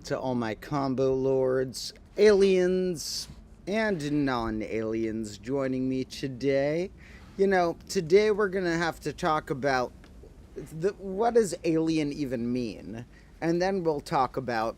To all my combo lords, aliens, and non-aliens joining me today. Today we're going to have to talk about what does alien even mean? And then we'll talk about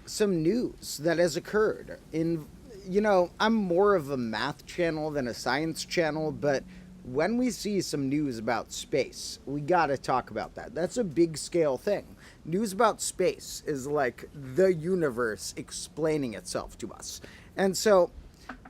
some news that has occurred. I'm more of a math channel than a science channel, but when we see some news about space, we got to talk about that. That's a big scale thing. News about space is like the universe explaining itself to us. And so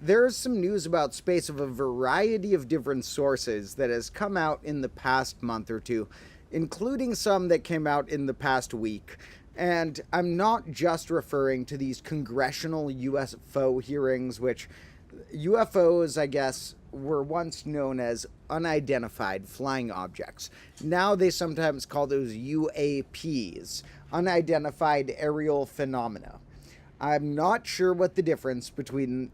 there's some news about space of a variety of different sources that has come out in the past month or two, including some that came out in the past week. And I'm not just referring to these congressional UFO hearings, which UFOs, I guess, were once known as unidentified flying objects. Now they sometimes call those UAPs, unidentified aerial phenomena. I'm not sure what the difference between,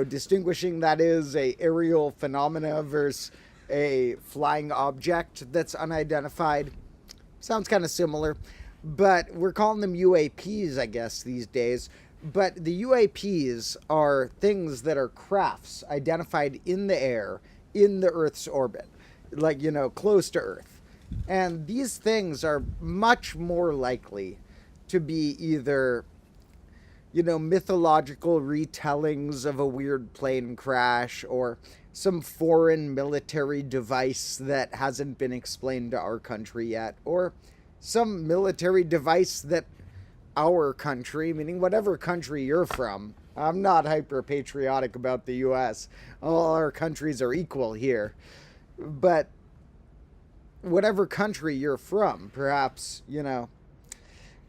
distinguishing that is a aerial phenomena versus a flying object that's unidentified. Sounds kind of similar, but we're calling them UAPs, I guess, these days. But the UAPs are things that are crafts identified in the air, in the Earth's orbit, like, close to Earth. And these things are much more likely to be either, mythological retellings of a weird plane crash or some foreign military device that hasn't been explained to our country yet, or some military device that our country, meaning whatever country you're from. I'm not hyper patriotic about the US. All our countries are equal here. But whatever country you're from, perhaps, In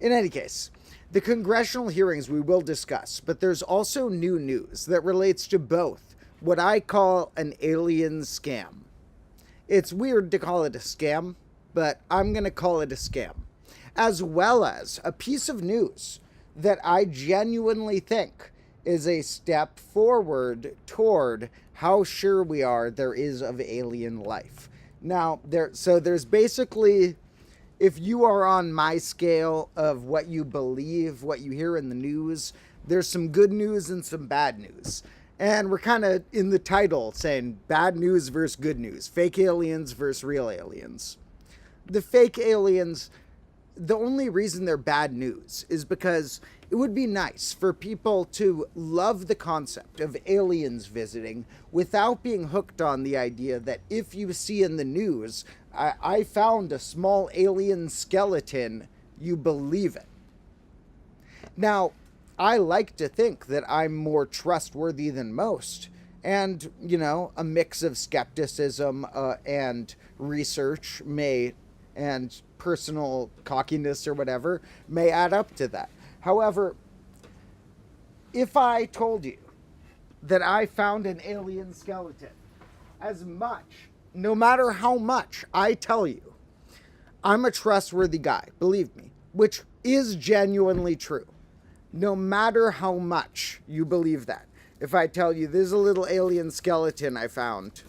any case, the congressional hearings we will discuss, but there's also new news that relates to both what I call an alien scam. It's weird to call it a scam, but I'm going to call it a scam. As well as a piece of news that I genuinely think is a step forward toward how sure we are there is of alien life. Now, there's basically, if you are on my scale of what you believe, what you hear in the news, there's some good news and some bad news. And we're kind of in the title saying bad news versus good news, fake aliens versus real aliens. The fake aliens, the only reason they're bad news is because it would be nice for people to love the concept of aliens visiting without being hooked on the idea that if you see in the news, I found a small alien skeleton, you believe it. Now, I like to think that I'm more trustworthy than most. And, a mix of skepticism and research and personal cockiness or whatever may add up to that. However, if I told you that I found an alien skeleton, no matter how much I tell you, I'm a trustworthy guy, believe me, which is genuinely true. No matter how much you believe that. If I tell you there's a little alien skeleton I found,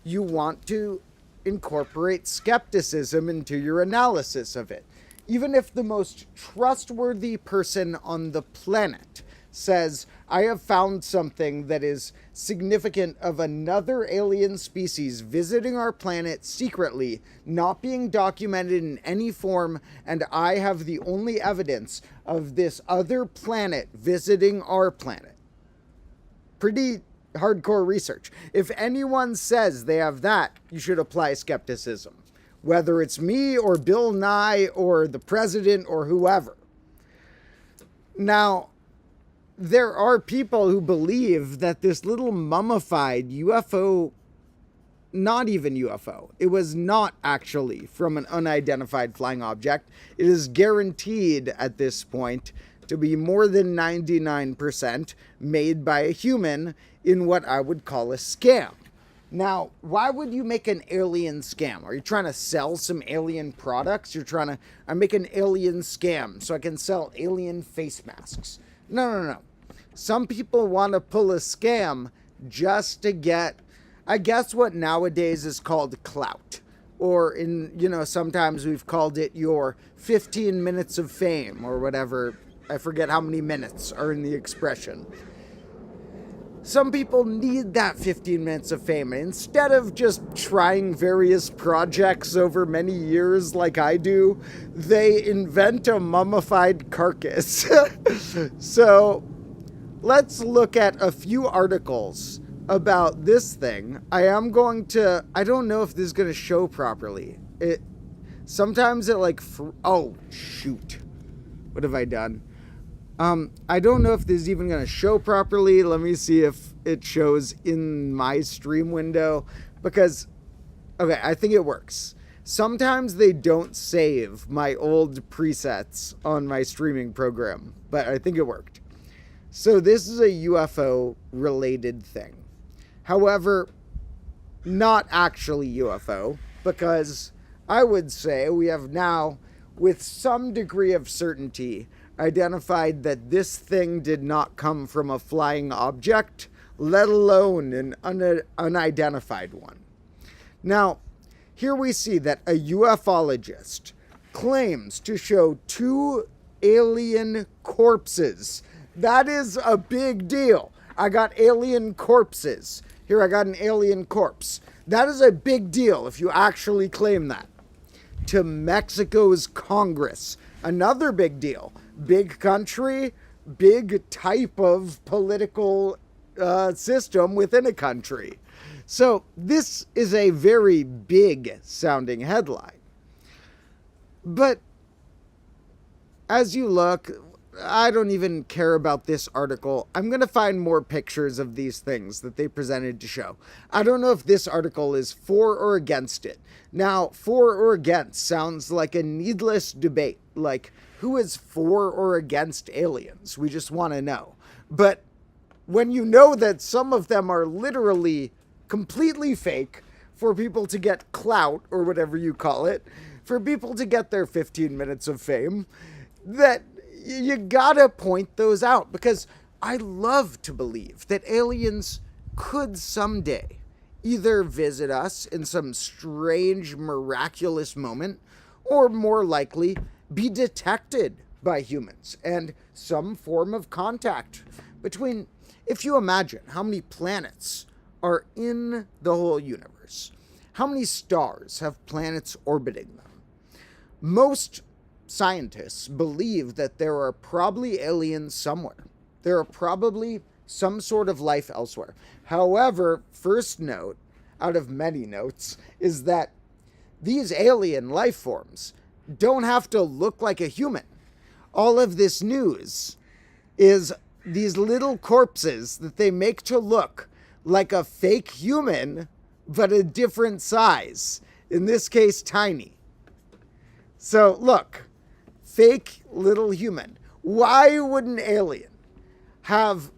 you want to incorporate skepticism into your analysis of it. Even if the most trustworthy person on the planet says, I have found something that is significant of another alien species visiting our planet secretly, not being documented in any form, and I have the only evidence of this other planet visiting our planet. Pretty hardcore research. If anyone says they have that, you should apply skepticism. Whether it's me or Bill Nye or the president or whoever. Now, there are people who believe that this little mummified UFO, not even UFO, it was not actually from an unidentified flying object. It is guaranteed at this point to be more than 99% made by a human in what I would call a scam. Now, why would you make an alien scam? Are you trying to sell some alien products? I make an alien scam so I can sell alien face masks. No. Some people want to pull a scam just to get, I guess, what nowadays is called clout. or sometimes we've called it your 15 minutes of fame or whatever. I forget how many minutes are in the expression. Some people need that 15 minutes of fame. And instead of just trying various projects over many years like I do, they invent a mummified carcass. So let's look at a few articles about this thing. I don't know if this is going to show properly. Sometimes it oh, shoot. What have I done? I don't know if this is even going to show properly. Let me see if it shows in my stream window. Because, okay, I think it works. Sometimes they don't save my old presets on my streaming program. But I think it worked. So this is a UFO-related thing. However, not actually UFO. Because I would say we have now, with some degree of certainty, identified that this thing did not come from a flying object, let alone an unidentified one. Now, here we see that a ufologist claims to show 2 alien corpses. That is a big deal. I got alien corpses. Here I got an alien corpse. That is a big deal if you actually claim that. To Mexico's Congress. Another big deal. Big country, big type of political system within a country. So this is a very big sounding headline. But as you look, I don't even care about this article. I'm going to find more pictures of these things that they presented to show. I don't know if this article is for or against it. Now, for or against sounds like a needless debate. Like, who is for or against aliens? We just want to know. But when you know that some of them are literally completely fake for people to get clout, or whatever you call it, for people to get their 15 minutes of fame, that you gotta point those out. Because I love to believe that aliens could someday either visit us in some strange, miraculous moment, or more likely be detected by humans and some form of contact between, if you imagine how many planets are in the whole universe, how many stars have planets orbiting them. Most scientists believe that there are probably aliens somewhere. There are probably some sort of life elsewhere. However, first note, out of many notes, is that these alien life forms don't have to look like a human. All of this news is these little corpses that they make to look like a fake human, but a different size. In this case, tiny. So look, fake little human. Why would an alien have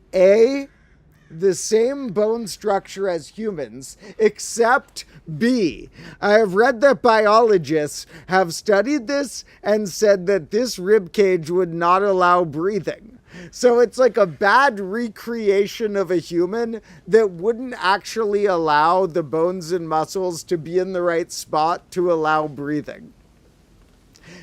the same bone structure as humans, except B? I have read that biologists have studied this and said that this rib cage would not allow breathing. So it's like a bad recreation of a human that wouldn't actually allow the bones and muscles to be in the right spot to allow breathing.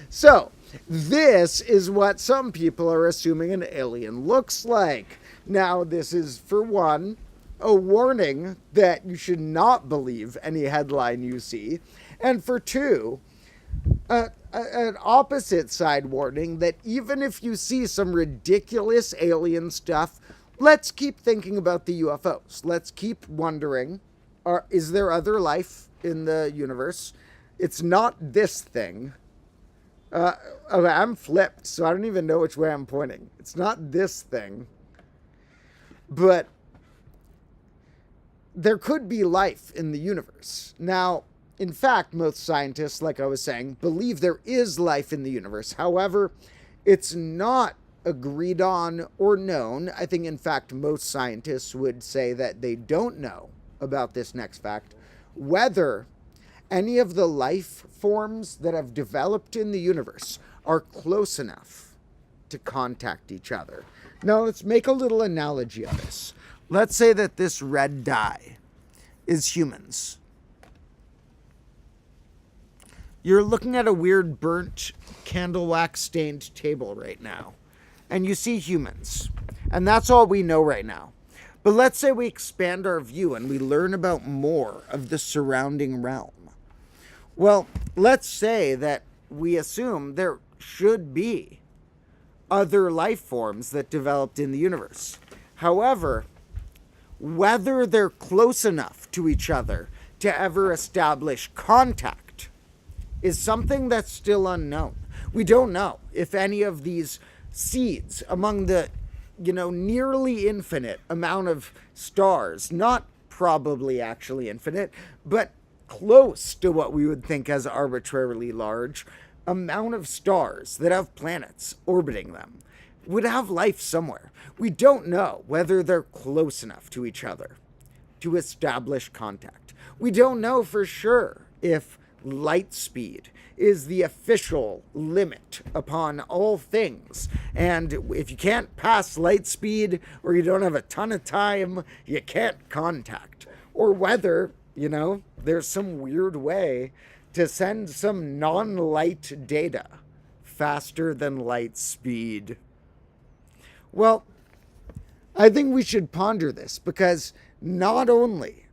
So this is what some people are assuming an alien looks like. Now, this is, for one, a warning that you should not believe any headline you see. And for two, an opposite side warning that even if you see some ridiculous alien stuff, let's keep thinking about the UFOs. Let's keep wondering, is there other life in the universe? It's not this thing. Okay, I'm flipped, so I don't even know which way I'm pointing. It's not this thing. But there could be life in the universe. Now, in fact, most scientists, like I was saying, believe there is life in the universe. However, it's not agreed on or known. I think, in fact, most scientists would say that they don't know about this next fact, whether any of the life forms that have developed in the universe are close enough to contact each other. Now, let's make a little analogy of this. Let's say that this red dye is humans. You're looking at a weird burnt candle wax stained table right now. And you see humans. And that's all we know right now. But let's say we expand our view and we learn about more of the surrounding realm. Well, let's say that we assume there should be other life forms that developed in the universe. However, whether they're close enough to each other to ever establish contact is something that's still unknown. We don't know if any of these seeds among the, nearly infinite amount of stars, not probably actually infinite, but close to what we would think as arbitrarily large amount of stars that have planets orbiting them, would have life somewhere. We don't know whether they're close enough to each other to establish contact. We don't know for sure if light speed is the official limit upon all things. And if you can't pass light speed, or you don't have a ton of time, you can't contact. Or whether, there's some weird way to send some non-light data faster than light speed. Well, I think we should ponder this, because not only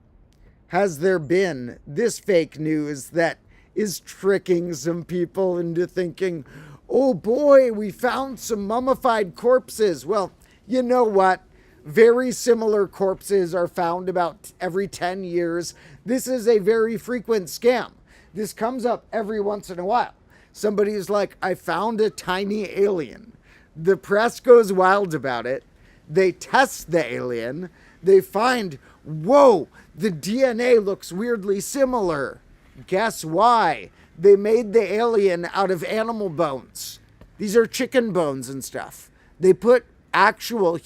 has there been this fake news that is tricking some people into thinking, oh boy, we found some mummified corpses. Well, you know what? Very similar corpses are found about every 10 years. This is a very frequent scam. This comes up every once in a while. Somebody's like, I found a tiny alien. The press goes wild about it. They test the alien. They find, whoa, the DNA looks weirdly similar. Guess why? They made the alien out of animal bones. These are chicken bones and stuff. They put actual,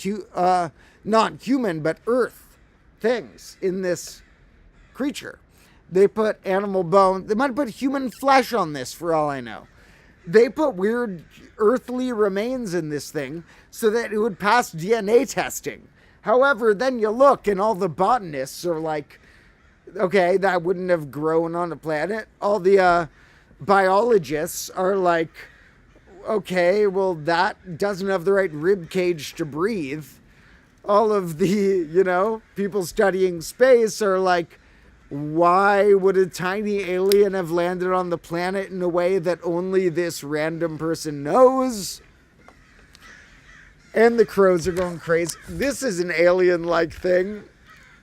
not human, but earth things in this creature. They put animal bone. They might have put human flesh on this, for all I know. They put weird earthly remains in this thing so that it would pass DNA testing. However, then you look and all the botanists are like, okay, that wouldn't have grown on a planet. All the biologists are like, okay, well, that doesn't have the right rib cage to breathe. All of the, people studying space are like, why would a tiny alien have landed on the planet in a way that only this random person knows? And the crows are going crazy. This is an alien-like thing.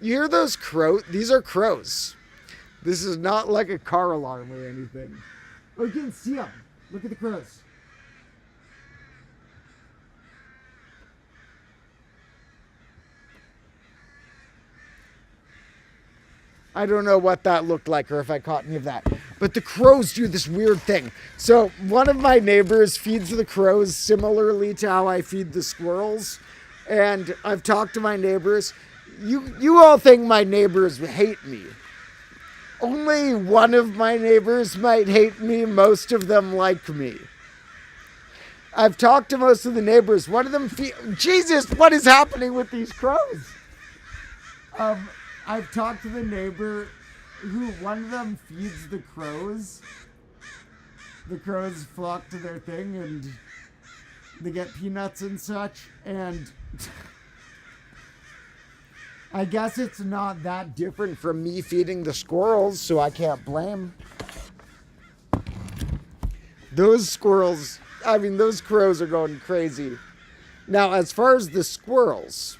You hear those crows? These are crows. This is not like a car alarm or anything. Oh, you can see them. Look at the crows. I don't know what that looked like or if I caught any of that. But the crows do this weird thing. So one of my neighbors feeds the crows similarly to how I feed the squirrels. And I've talked to my neighbors. You all think my neighbors hate me. Only one of my neighbors might hate me. Most of them like me. I've talked to most of the neighbors. One of them Jesus, what is happening with these crows? I've talked to the neighbor who one of them feeds the crows. The crows flock to their thing and they get peanuts and such. And I guess it's not that different from me feeding the squirrels, so I can't blame. Those crows are going crazy. Now, as far as the squirrels,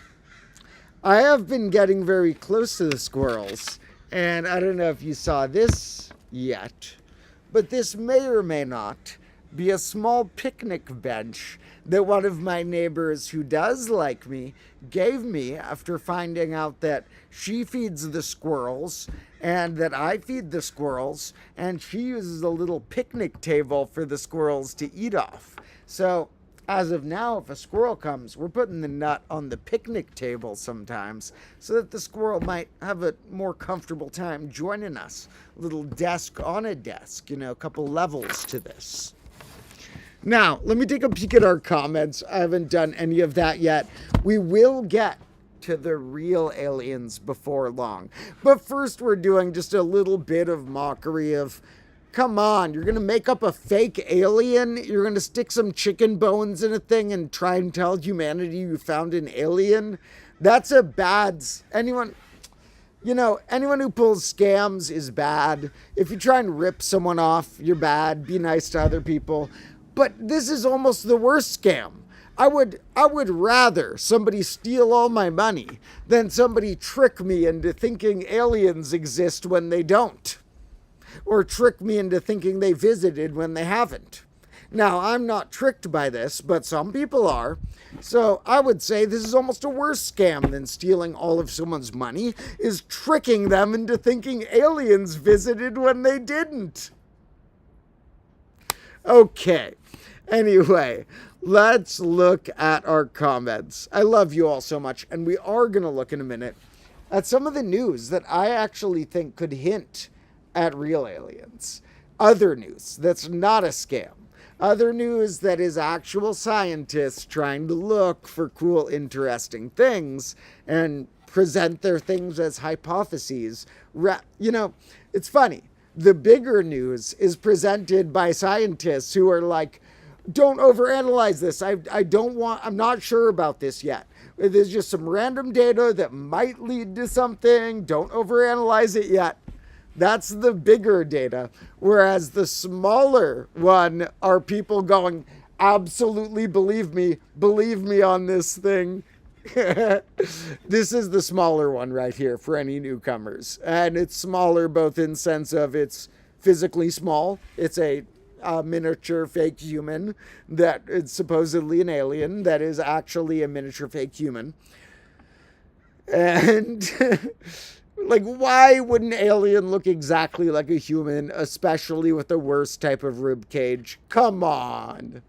I have been getting very close to the squirrels, and I don't know if you saw this yet, but this may or may not be a small picnic bench that one of my neighbors who does like me gave me after finding out that she feeds the squirrels and that I feed the squirrels, and she uses a little picnic table for the squirrels to eat off. So as of now, if a squirrel comes, we're putting the nut on the picnic table sometimes so that the squirrel might have a more comfortable time joining us. A little desk on a desk, a couple levels to this. Now, let me take a peek at our comments. I haven't done any of that yet. We will get to the real aliens before long. But first, we're doing just a little bit of mockery of Come on, you're going to make up a fake alien? You're going to stick some chicken bones in a thing and try and tell humanity you found an alien? That's a bad... Anyone who pulls scams is bad. If you try and rip someone off, you're bad. Be nice to other people. But this is almost the worst scam. I would rather somebody steal all my money than somebody trick me into thinking aliens exist when they don't. Or trick me into thinking they visited when they haven't. Now, I'm not tricked by this, but some people are. So I would say this is almost a worse scam than stealing all of someone's money, is tricking them into thinking aliens visited when they didn't. Okay. Anyway, let's look at our comments. I love you all so much, and we are going to look in a minute at some of the news that I actually think could hint at real aliens. Other news that's not a scam. Other news that is actual scientists trying to look for cool, interesting things and present their things as hypotheses. It's funny. The bigger news is presented by scientists who are like, don't overanalyze this. I'm not sure about this yet. There's just some random data that might lead to something. Don't overanalyze it yet. That's the bigger data. Whereas the smaller one are people going, absolutely believe me on this thing. This is the smaller one right here for any newcomers. And it's smaller both in sense of it's physically small. It's a miniature fake human that is supposedly an alien that is actually a miniature fake human. And like, why would an alien look exactly like a human, especially with the worst type of rib cage? Come on.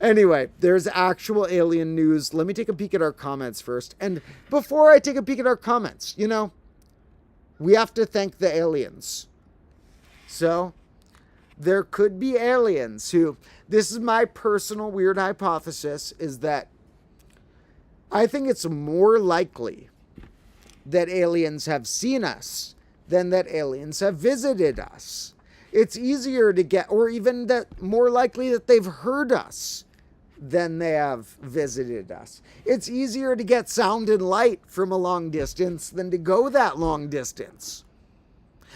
Anyway, there's actual alien news. Let me take a peek at our comments first. And before I take a peek at our comments, we have to thank the aliens. So there could be aliens who, this is my personal weird hypothesis, is that I think it's more likely that aliens have seen us than that aliens have visited us. It's easier to get, or even that more likely that they've heard us than they have visited us. It's easier to get sound and light from a long distance than to go that long distance.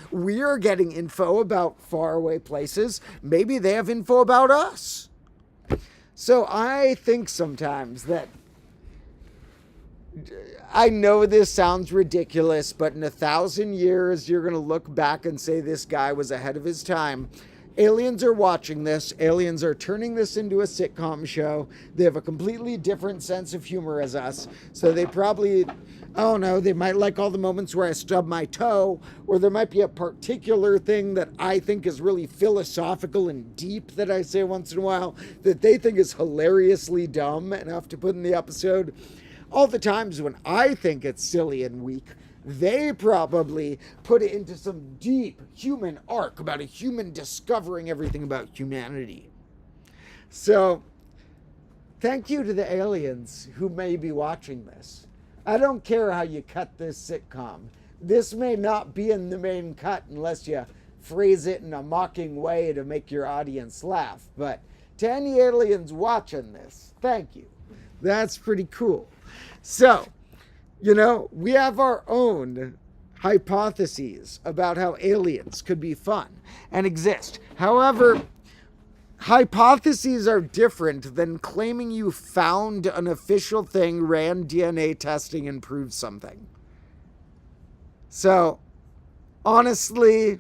We are getting info about faraway places. Maybe they have info about us. So I think sometimes that, I know this sounds ridiculous, but in 1,000 years, you're going to look back and say this guy was ahead of his time. Aliens are watching this. Aliens are turning this into a sitcom show. They have a completely different sense of humor as us. So they probably, they might like all the moments where I stub my toe, or there might be a particular thing that I think is really philosophical and deep that I say once in a while that they think is hilariously dumb and have to put in the episode. All the times when I think it's silly and weak, they probably put it into some deep human arc about a human discovering everything about humanity. So, thank you to the aliens who may be watching this. I don't care how you cut this sitcom. This may not be in the main cut unless you phrase it in a mocking way to make your audience laugh. But to any aliens watching this, thank you. That's pretty cool. So, we have our own hypotheses about how aliens could be fun and exist. However, hypotheses are different than claiming you found an official thing, ran DNA testing, and proved something. So, honestly,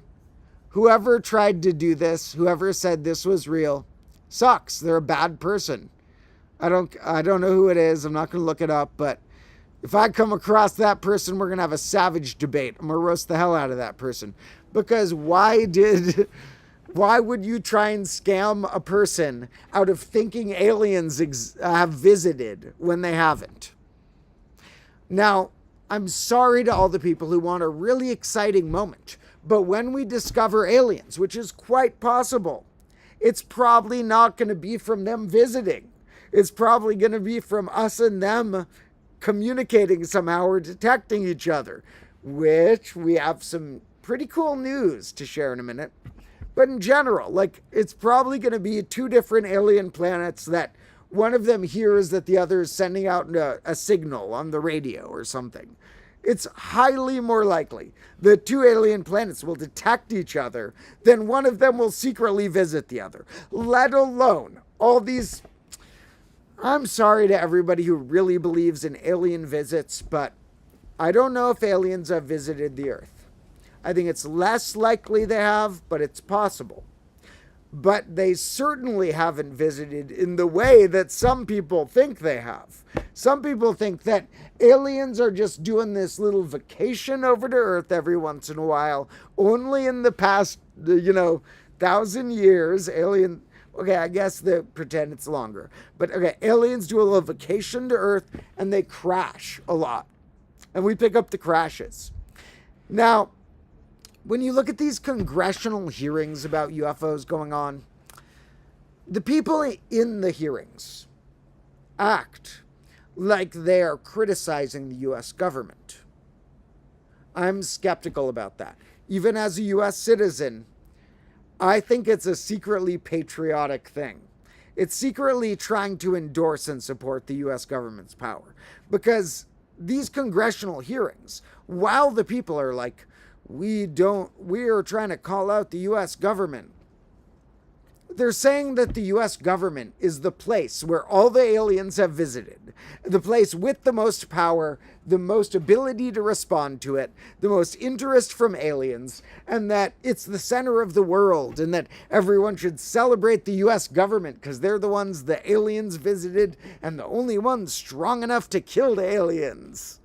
whoever tried to do this, whoever said this was real, sucks. They're a bad person. I don't know who it is. I'm not going to look it up, but if I come across that person, we're going to have a savage debate. I'm going to roast the hell out of that person. Because why would you try and scam a person out of thinking aliens have visited when they haven't? Now, I'm sorry to all the people who want a really exciting moment, but when we discover aliens, which is quite possible, it's probably not going to be from them visiting. It's probably going to be from us and them communicating somehow or detecting each other, which we have some pretty cool news to share in a minute. But in general, like, it's probably going to be 2 different alien planets that one of them hears that the other is sending out a signal on the radio or something. It's highly more likely the 2 alien planets will detect each other than one of them will secretly visit the other. Let alone all these... I'm sorry to everybody who really believes in alien visits, but I don't know if aliens have visited the Earth. I think it's less likely they have, but it's possible. But they certainly haven't visited in the way that some people think they have. Some people think that aliens are just doing this little vacation over to Earth every once in a while. Only in the past, 1,000 years, okay, I guess they pretend it's longer. But okay, aliens do a little vacation to Earth and they crash a lot. And we pick up the crashes. Now, when you look at these congressional hearings about UFOs going on, the people in the hearings act like they are criticizing the U.S. government. I'm skeptical about that. Even as a U.S. citizen, I think it's a secretly patriotic thing. It's secretly trying to endorse and support the U.S. government's power. Because these congressional hearings, while the people are like, we are trying to call out the U.S. government, they're saying that the U.S. government is the place where all the aliens have visited, the place with the most power, the most ability to respond to it, the most interest from aliens, and that it's the center of the world, and that everyone should celebrate the U.S. government because they're the ones the aliens visited and the only ones strong enough to kill the aliens.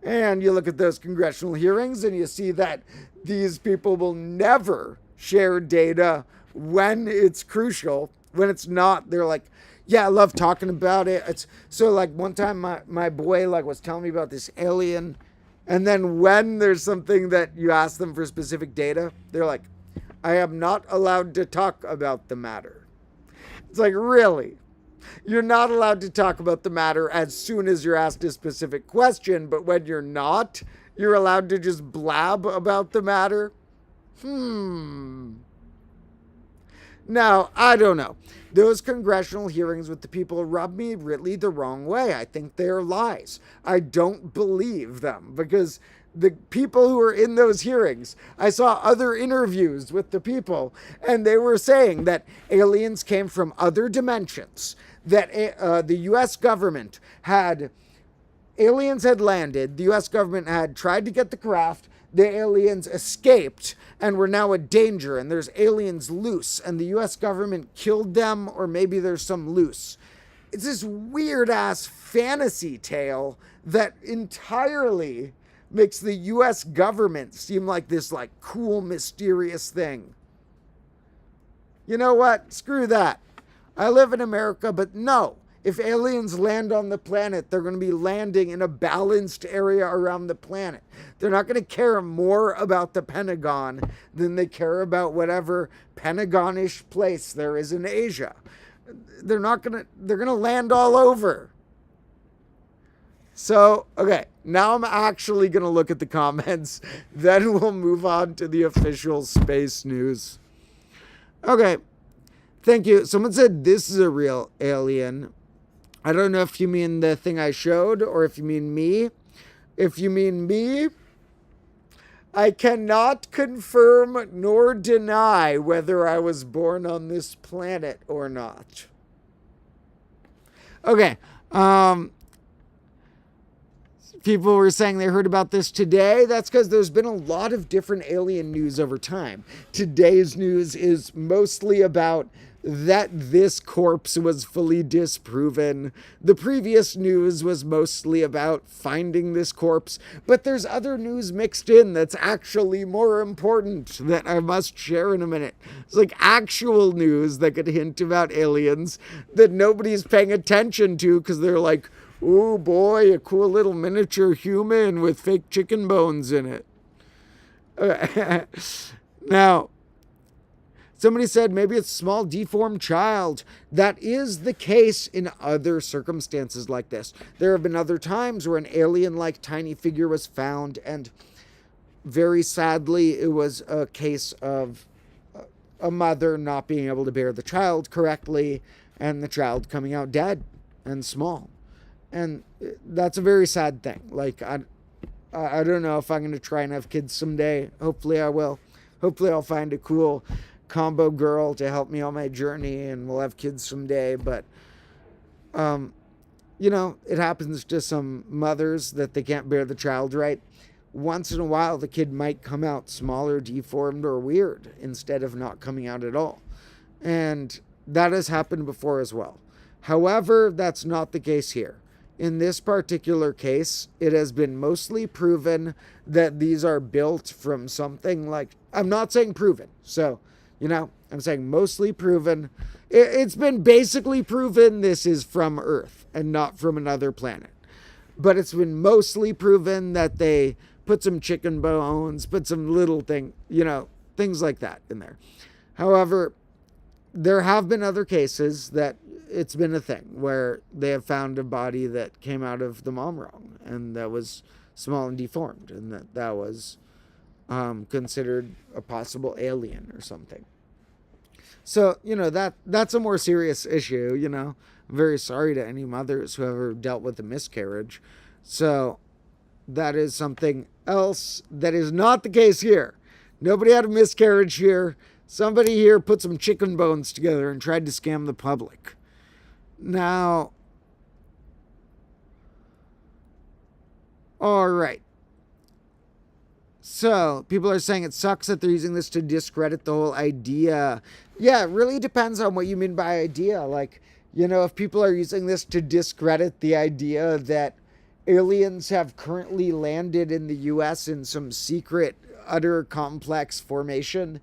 And you look at those congressional hearings and you see that these people will never share data when it's crucial. When it's not, they're like, yeah, I love talking about it. It's so, like, one time my boy was telling me about this alien, and then when there's something that you ask them for specific data, they're like, I am not allowed to talk about the matter. It's like, really? You're not allowed to talk about the matter as soon as you're asked a specific question, but when you're not, you're allowed to just blab about the matter? Now, I don't know. Those congressional hearings with the people rub me really the wrong way. I think they're lies. I don't believe them because the people who were in those hearings, I saw other interviews with the people, and they were saying that aliens came from other dimensions, that the U.S. government aliens had landed, the U.S. government had tried to get the craft, the aliens escaped and were now a danger, and there's aliens loose, and the U.S. government killed them, or maybe there's some loose. It's this weird-ass fantasy tale that entirely makes the U.S. government seem like this, cool, mysterious thing. You know what? Screw that. I live in America, but no. If aliens land on the planet, they're going to be landing in a balanced area around the planet. They're not going to care more about the Pentagon than they care about whatever Pentagon-ish place there is in Asia. They're going to land all over. So, okay, now I'm actually going to look at the comments. Then we'll move on to the official space news. Okay, thank you. Someone said this is a real alien. I don't know if you mean the thing I showed or if you mean me. If you mean me, I cannot confirm nor deny whether I was born on this planet or not. Okay, people were saying they heard about this today. That's because there's been a lot of different alien news over time. Today's news is mostly about that this corpse was fully disproven. The previous news was mostly about finding this corpse, but there's other news mixed in that's actually more important that I must share in a minute. It's like actual news that could hint about aliens that nobody's paying attention to because they're like, oh boy, a cool little miniature human with fake chicken bones in it. Now, somebody said maybe it's a small deformed child. That is the case in other circumstances like this. There have been other times where an alien-like tiny figure was found, and very sadly, it was a case of a mother not being able to bear the child correctly and the child coming out dead and small. And that's a very sad thing. Like, I don't know if I'm going to try and have kids someday. Hopefully I will. Hopefully I'll find a cool combo girl to help me on my journey and we'll have kids someday. But, you know, it happens to some mothers that they can't bear the child right. Once in a while, the kid might come out smaller, deformed, or weird instead of not coming out at all. And that has happened before as well. However, that's not the case here. In this particular case, it has been mostly proven that these are built from something like... I'm not saying proven. So, you know, I'm saying mostly proven. It's been basically proven this is from Earth and not from another planet. But it's been mostly proven that they put some chicken bones, put some little thing, you know, things like that in there. However, there have been other cases that it's been a thing where they have found a body that came out of the mom wrong and that was small and deformed and that was considered a possible alien or something. So, you know, that's a more serious issue, you know. I'm very sorry to any mothers who ever dealt with a miscarriage. So that is something else that is not the case here. Nobody had a miscarriage here. Somebody here put some chicken bones together and tried to scam the public. Now, all right. So, people are saying it sucks that they're using this to discredit the whole idea. Yeah, it really depends on what you mean by idea. Like, you know, if people are using this to discredit the idea that aliens have currently landed in the U.S. in some secret, utter complex formation,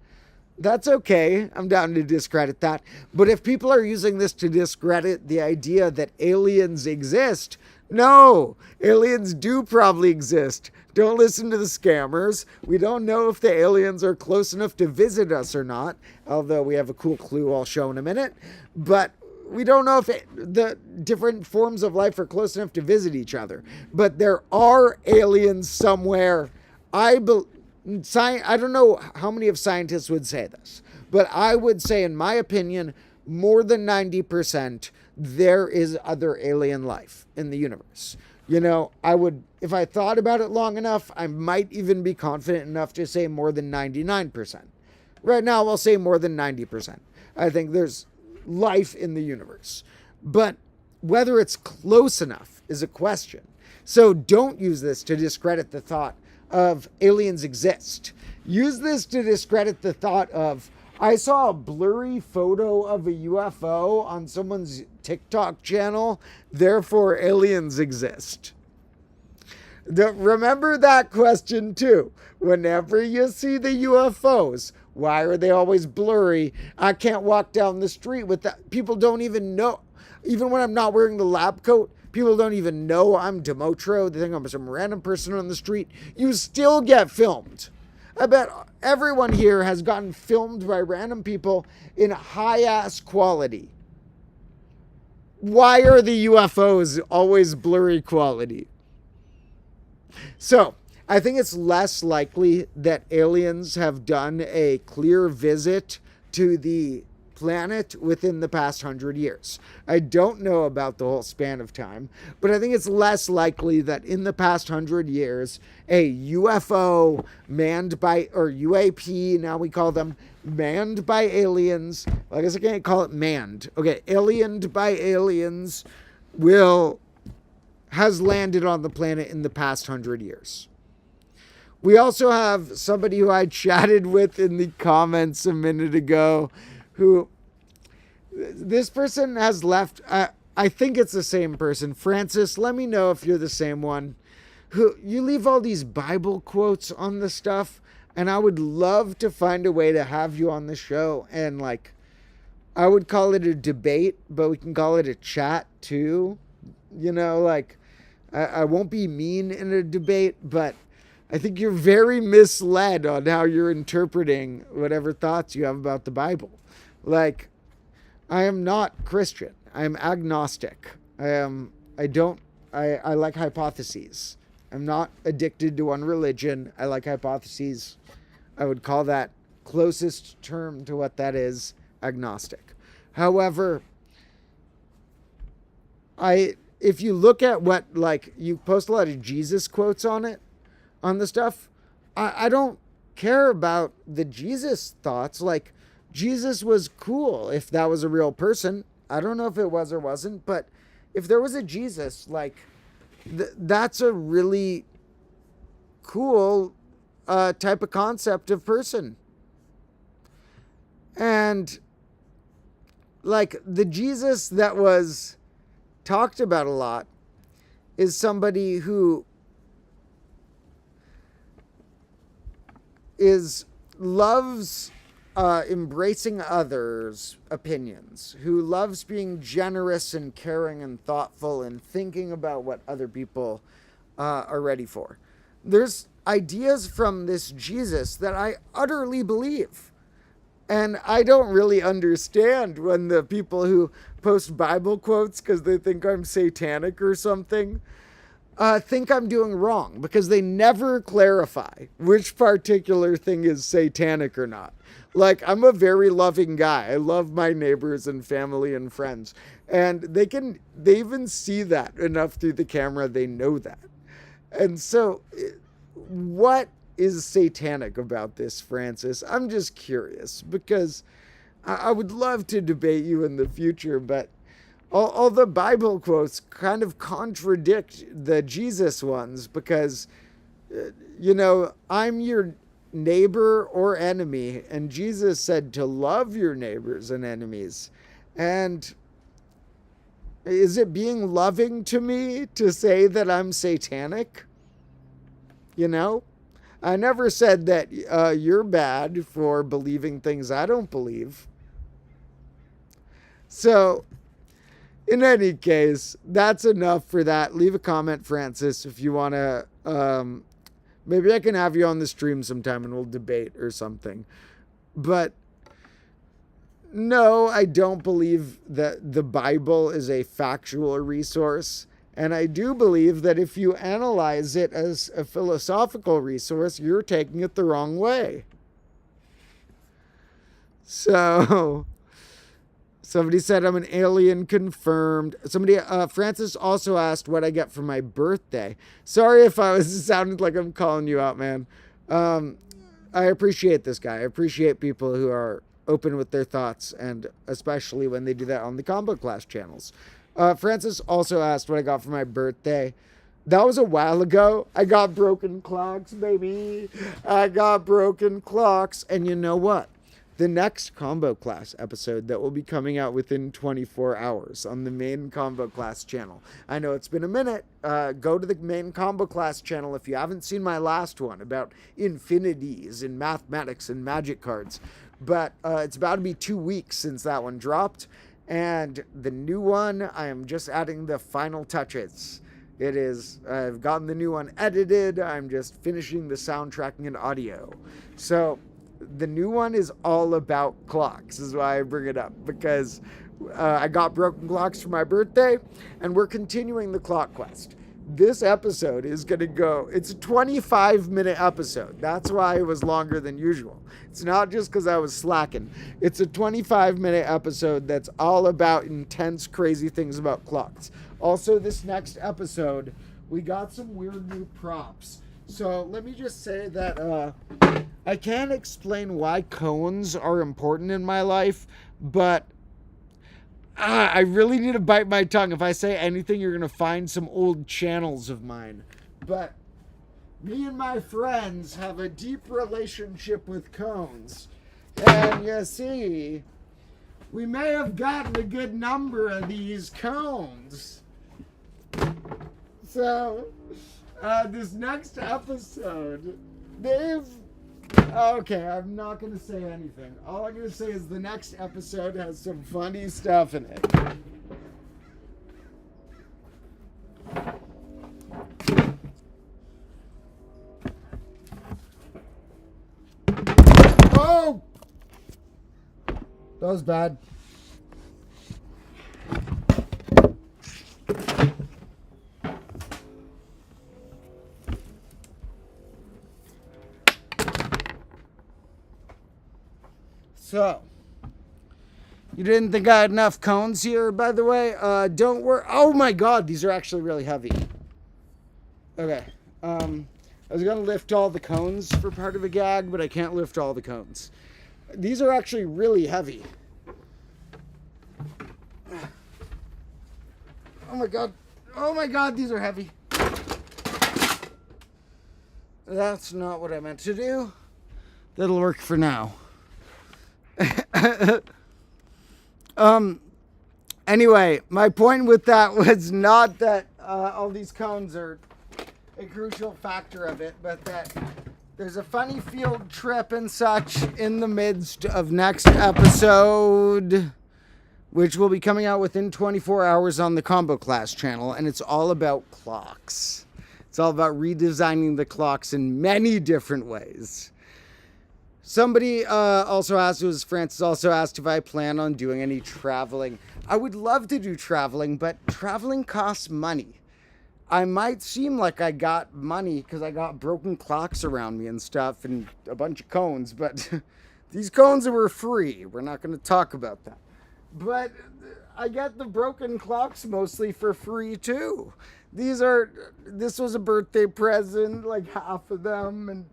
that's okay. I'm down to discredit that. But if people are using this to discredit the idea that aliens exist, no, aliens do probably exist. Don't listen to the scammers. We don't know if the aliens are close enough to visit us or not, although we have a cool clue I'll show in a minute. But we don't know if the different forms of life are close enough to visit each other. But there are aliens somewhere. I don't know how many of scientists would say this, but I would say, in my opinion, more than 90%, there is other alien life in the universe. You know, if I thought about it long enough, I might even be confident enough to say more than 99%. Right now, I'll say more than 90%. I think there's life in the universe. But whether it's close enough is a question. So don't use this to discredit the thought of aliens exist. Use this to discredit the thought of, I saw a blurry photo of a UFO on someone's TikTok channel, therefore aliens exist. Remember that question too. Whenever you see the UFOs, why are they always blurry? I can't walk down the street with that. People don't even know. Even when I'm not wearing the lab coat, people don't even know I'm Domotro. They think I'm some random person on the street. You still get filmed. I bet everyone here has gotten filmed by random people in high-ass quality. Why are the UFOs always blurry quality? So, I think it's less likely that aliens have done a clear visit to the planet within the past 100 years. I don't know about the whole span of time, but I think it's less likely that in the past 100 years, a UFO manned by, or UAP, now we call them, manned by aliens, I guess I can't call it manned, okay, aliened by aliens, has landed on the planet in the past 100 years. We also have somebody who I chatted with in the comments a minute ago, who, this person has left, I think it's the same person. Francis, let me know if you're the same one. Who, you leave all these Bible quotes on the stuff, and I would love to find a way to have you on the show, and like, I would call it a debate, but we can call it a chat too. You know, like, I won't be mean in a debate, but I think you're very misled on how you're interpreting whatever thoughts you have about the Bible. Like, I am not Christian. I am agnostic. I like hypotheses. I'm not addicted to one religion. I like hypotheses. I would call that closest term to what that is, agnostic. However, if you look at what, like, you post a lot of Jesus quotes on the stuff, I don't care about the Jesus thoughts. Like, Jesus was cool if that was a real person. I don't know if it was or wasn't, but if there was a Jesus, like, that's a really cool type of concept of person. And, like, the Jesus that was talked about a lot is somebody who loves embracing others' opinions, who loves being generous and caring and thoughtful and thinking about what other people are ready for. There's ideas from this Jesus that I utterly believe. And I don't really understand when the people who post Bible quotes because they think I'm satanic or something think I'm doing wrong, because they never clarify which particular thing is satanic or not. Like, I'm a very loving guy. I love my neighbors and family and friends. And they even see that enough through the camera. They know that. And so what is satanic about this, Francis? I'm just curious, because I would love to debate you in the future, but all the Bible quotes kind of contradict the Jesus ones, because, I'm your neighbor or enemy, and Jesus said to love your neighbors and enemies. And is it being loving to me to say that I'm satanic? I never said that you're bad for believing things I don't believe. So, in any case, that's enough for that. Leave a comment, Francis, if you want to. Maybe I can have you on the stream sometime and we'll debate or something. But no, I don't believe that the Bible is a factual resource. And I do believe that if you analyze it as a philosophical resource, you're taking it the wrong way. So, somebody said I'm an alien confirmed. Francis also asked what I get for my birthday. Sorry if I sounded like I'm calling you out, man. I appreciate this guy. I appreciate people who are open with their thoughts, and especially when they do that on the combo class channels. Francis also asked what I got for my birthday. That was a while ago. I got broken clocks, baby. I got broken clocks. And you know what? The next combo class episode that will be coming out within 24 hours on the main combo class channel. I know it's been a minute. Go to the main combo class channel if you haven't seen my last one about infinities in mathematics and magic cards. But it's about to be 2 weeks since that one dropped. And the new one, I am just adding the final touches. I've gotten the new one edited. I'm just finishing the soundtracking and audio. So the new one is all about clocks, is why I bring it up, because I got broken clocks for my birthday, and we're continuing the clock quest. This episode is going to go, it's a 25-minute episode. That's why it was longer than usual. It's not just because I was slacking. It's a 25-minute episode that's all about intense, crazy things about clocks. Also, this next episode, we got some weird new props. So let me just say that I can't explain why cones are important in my life, but I really need to bite my tongue. If I say anything, you're going to find some old channels of mine. But me and my friends have a deep relationship with cones. And you see, we may have gotten a good number of these cones. So, this next episode, okay, I'm not going to say anything. All I'm going to say is the next episode has some funny stuff in it. Oh! That was bad. So, you didn't think I had enough cones here, by the way? Don't worry. Oh my god, these are actually really heavy. Okay. I was going to lift all the cones for part of a gag, but I can't lift all the cones. These are actually really heavy. Oh my god. Oh my god, these are heavy. That's not what I meant to do. That'll work for now. Anyway, my point with that was not that all these cones are a crucial factor of it, but that there's a funny field trip and such in the midst of next episode, which will be coming out within 24 hours on the Combo Class channel, and it's all about clocks. It's all about redesigning the clocks in many different ways. Somebody also asked, it was Francis, also asked if I plan on doing any traveling. I would love to do traveling, but traveling costs money. I might seem like I got money because I got broken clocks around me and stuff and a bunch of cones, but these cones were free. We're not going to talk about that. But I get the broken clocks mostly for free too. This was a birthday present, like half of them, and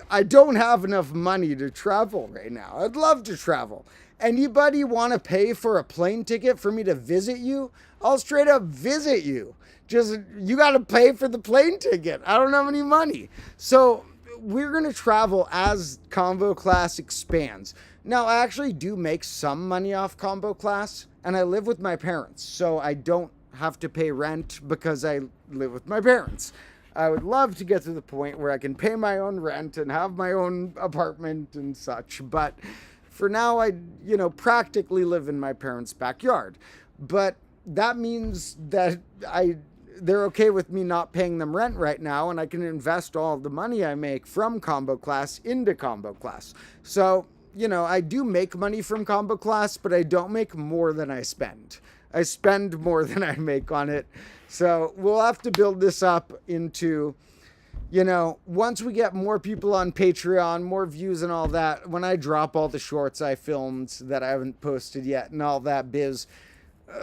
I don't have enough money to travel right now. I'd love to travel. Anybody want to pay for a plane ticket for me to visit you? I'll straight up visit you. Just, you got to pay for the plane ticket. I don't have any money. So we're going to travel as Combo Class expands. Now, I actually do make some money off Combo Class, and I live with my parents, so I don't have to pay rent because I live with my parents. I would love to get to the point where I can pay my own rent and have my own apartment and such. But for now, I, practically live in my parents' backyard. But that means that they're okay with me not paying them rent right now, and I can invest all of the money I make from Combo Class into Combo Class. So, I do make money from Combo Class, but I don't make more than I spend. I spend more than I make on it. So we'll have to build this up into, once we get more people on Patreon, more views and all that, when I drop all the shorts I filmed that I haven't posted yet and all that biz,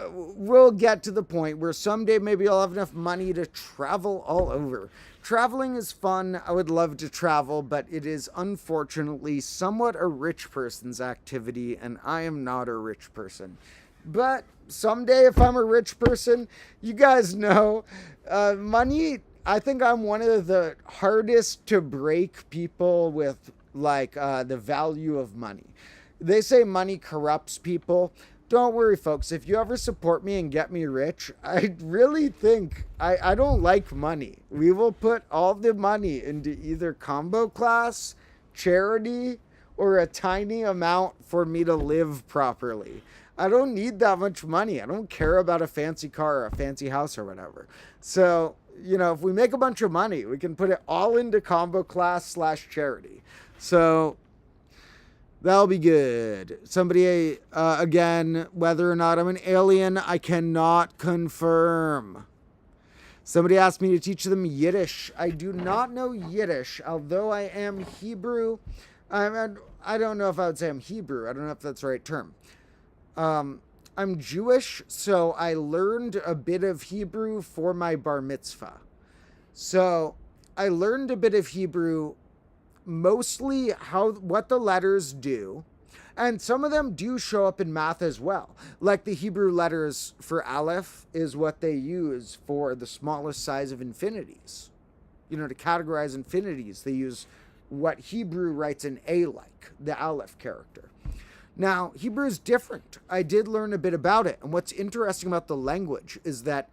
we'll get to the point where someday maybe I'll have enough money to travel all over. Traveling is fun. I would love to travel, but it is unfortunately somewhat a rich person's activity, and I am not a rich person. But someday, if I'm a rich person, you guys know, money, I think I'm one of the hardest to break people with, the value of money. They say money corrupts people. Don't worry, folks. If you ever support me and get me rich, I really think I don't like money. We will put all the money into either Combo Class, charity, or a tiny amount for me to live properly. I don't need that much money. I don't care about a fancy car or a fancy house or whatever. So, if we make a bunch of money, we can put it all into Combo Class / charity. So that'll be good. Somebody, again, whether or not I'm an alien, I cannot confirm. Somebody asked me to teach them Yiddish. I do not know Yiddish, although I am Hebrew. I don't know if I would say I'm Hebrew. I don't know if that's the right term. I'm Jewish, so I learned a bit of Hebrew for my bar mitzvah. So I learned a bit of Hebrew, mostly what the letters do, and some of them do show up in math as well. Like the Hebrew letters for Aleph is what they use for the smallest size of infinities. To categorize infinities, they use what Hebrew writes an A like, the Aleph character. Now, Hebrew is different. I did learn a bit about it. And what's interesting about the language is that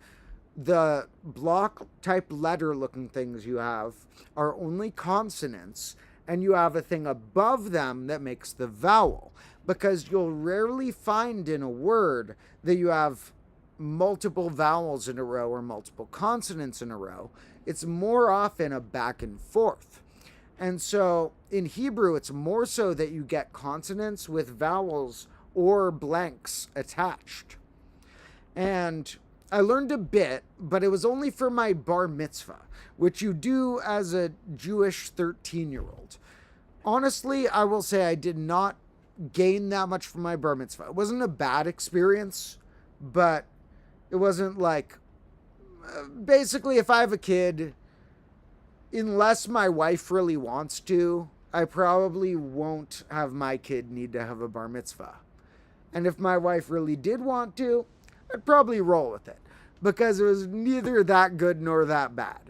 the block-type letter-looking things you have are only consonants, and you have a thing above them that makes the vowel. Because you'll rarely find in a word that you have multiple vowels in a row or multiple consonants in a row. It's more often a back and forth. And so in Hebrew, it's more so that you get consonants with vowels or blanks attached. And I learned a bit, but it was only for my bar mitzvah, which you do as a Jewish 13-year-old. Honestly, I will say I did not gain that much from my bar mitzvah. It wasn't a bad experience, but it wasn't like... basically, if I have a kid, unless my wife really wants to, I probably won't have my kid need to have a bar mitzvah. And if my wife really did want to, I'd probably roll with it, because it was neither that good nor that bad.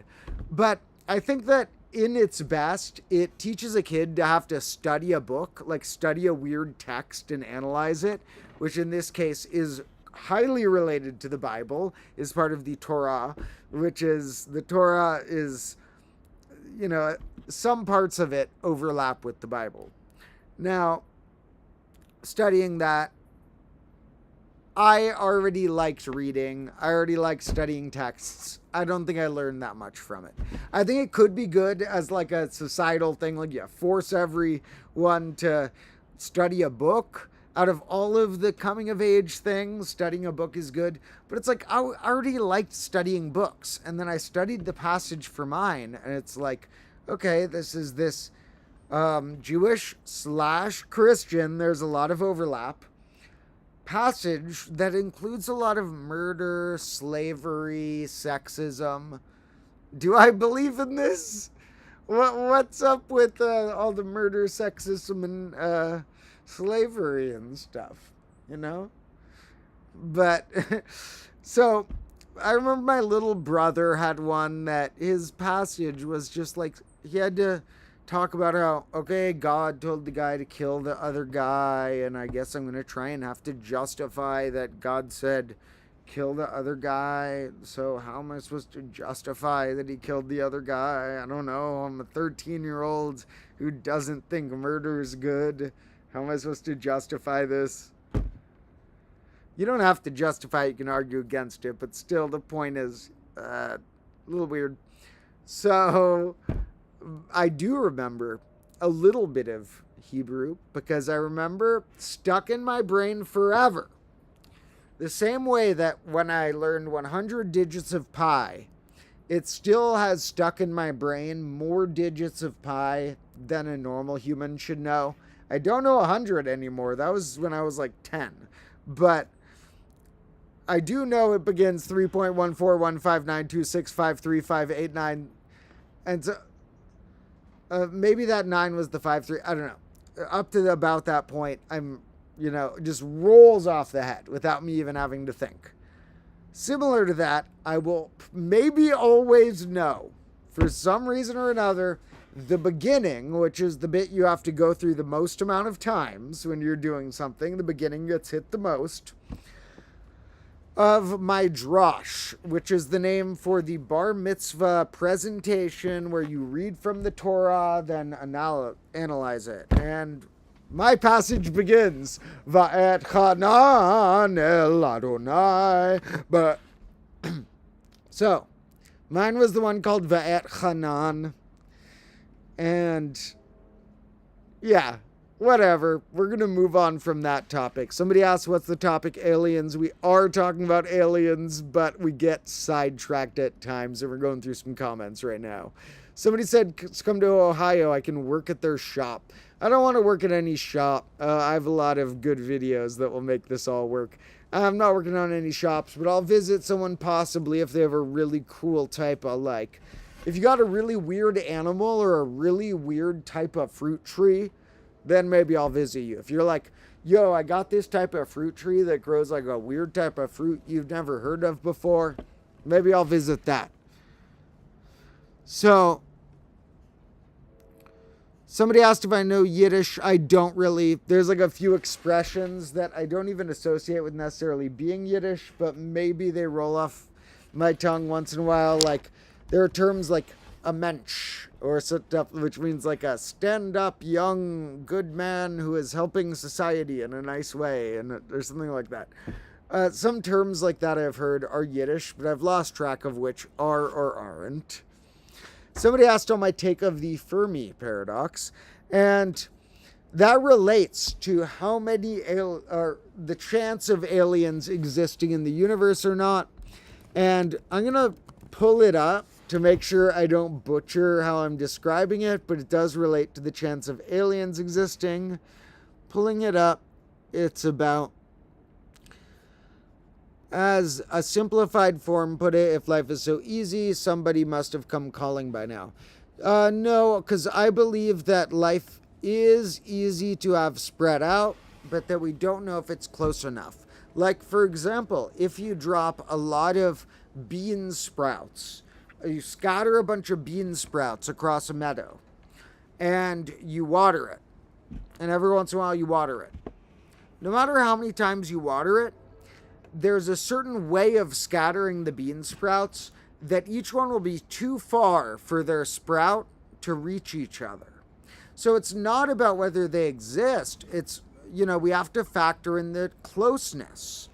But I think that in its best, it teaches a kid to have to study a book, like study a weird text and analyze it, which in this case is highly related to the Bible, is part of the Torah, which is, the Torah is, you know, some parts of it overlap with the Bible. Now, studying that, I already liked reading. I already liked studying texts. I don't think I learned that much from it. I think it could be good as like a societal thing, like you force everyone to study a book. Out of all of the coming of age things, studying a book is good. But it's like, I already liked studying books. And then I studied the passage for mine. And it's like, okay, this is this Jewish/Christian, there's a lot of overlap, passage that includes a lot of murder, slavery, sexism. Do I believe in this? What's up with all the murder, sexism, and slavery and stuff, you know? But so I remember my little brother had one that his passage was just like, he had to talk about how, okay, God told the guy to kill the other guy, and I guess I'm going to try and have to justify that God said kill the other guy. So how am I supposed to justify that he killed the other guy? I don't know. I'm a 13-year-old who doesn't think murder is good. How am I supposed to justify this? You don't have to justify it. You can argue against it, but still the point is a little weird. So I do remember a little bit of Hebrew, because I remember stuck in my brain forever. The same way that when I learned 100 digits of pi, it still has stuck in my brain more digits of pi than a normal human should know. I don't know 100 anymore. That was when I was like 10. But I do know it begins 3.1415926535889. And so maybe that 9 was the 5-3. I don't know. Up to about that point, I'm, you know, just rolls off the head without me even having to think. Similar to that, I will maybe always know, for some reason or another, the beginning, which is the bit you have to go through the most amount of times when you're doing something. The beginning gets hit the most. Of my drosh, which is the name for the bar mitzvah presentation where you read from the Torah, then analyze it. And my passage begins, Va'et Chanan el Adonai. But, so, mine was the one called Va'et Chanan. And, yeah. Whatever. We're going to move on from that topic. Somebody asked what's the topic, aliens. We are talking about aliens, but we get sidetracked at times, and we're going through some comments right now. Somebody said, come to Ohio, I can work at their shop. I don't want to work at any shop. I have a lot of good videos that will make this all work. I'm not working on any shops, but I'll visit someone possibly if they have a really cool type I like. If you got a really weird animal or a really weird type of fruit tree, then maybe I'll visit you. If you're like, yo, I got this type of fruit tree that grows like a weird type of fruit you've never heard of before, maybe I'll visit that. So, somebody asked if I know Yiddish. I don't really. There's like a few expressions that I don't even associate with necessarily being Yiddish, but maybe they roll off my tongue once in a while. Like, there are terms like a mensch, or stuff, which means like a stand-up, young, good man who is helping society in a nice way, and there's something like that. Some terms like that I've heard are Yiddish, but I've lost track of which are or aren't. Somebody asked on my take of the Fermi paradox, and that relates to how many, the chance of aliens existing in the universe or not, and I'm going to pull it up to make sure I don't butcher how I'm describing it, but it does relate to the chance of aliens existing. pulling it up. It's about, as a simplified form put it, if life is so easy, somebody must have come calling by now. No, because I believe that life is easy to have spread out, but that we don't know if it's close enough. Like, for example, if you drop a lot of bean sprouts, you scatter a bunch of bean sprouts across a meadow, and you water it, and every once in a while you water it. No matter how many times you water it, there's a certain way of scattering the bean sprouts that each one will be too far for their sprout to reach each other. So it's not about whether they exist. It's, we have to factor in the closeness.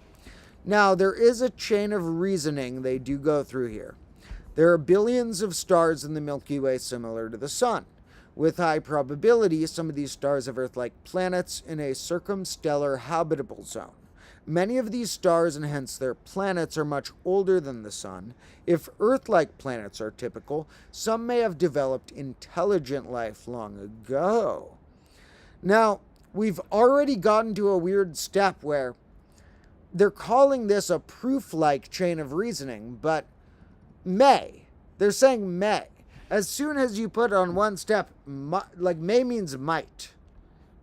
Now, there is a chain of reasoning they do go through here. There are billions of stars in the Milky Way similar to the Sun. With high probability, some of these stars have Earth-like planets in a circumstellar habitable zone. Many of these stars, and hence their planets, are much older than the Sun. If Earth-like planets are typical, some may have developed intelligent life long ago. Now, we've already gotten to a weird step where they're calling this a proof-like chain of reasoning, but may. They're saying may. As soon as you put on one step, like may means might.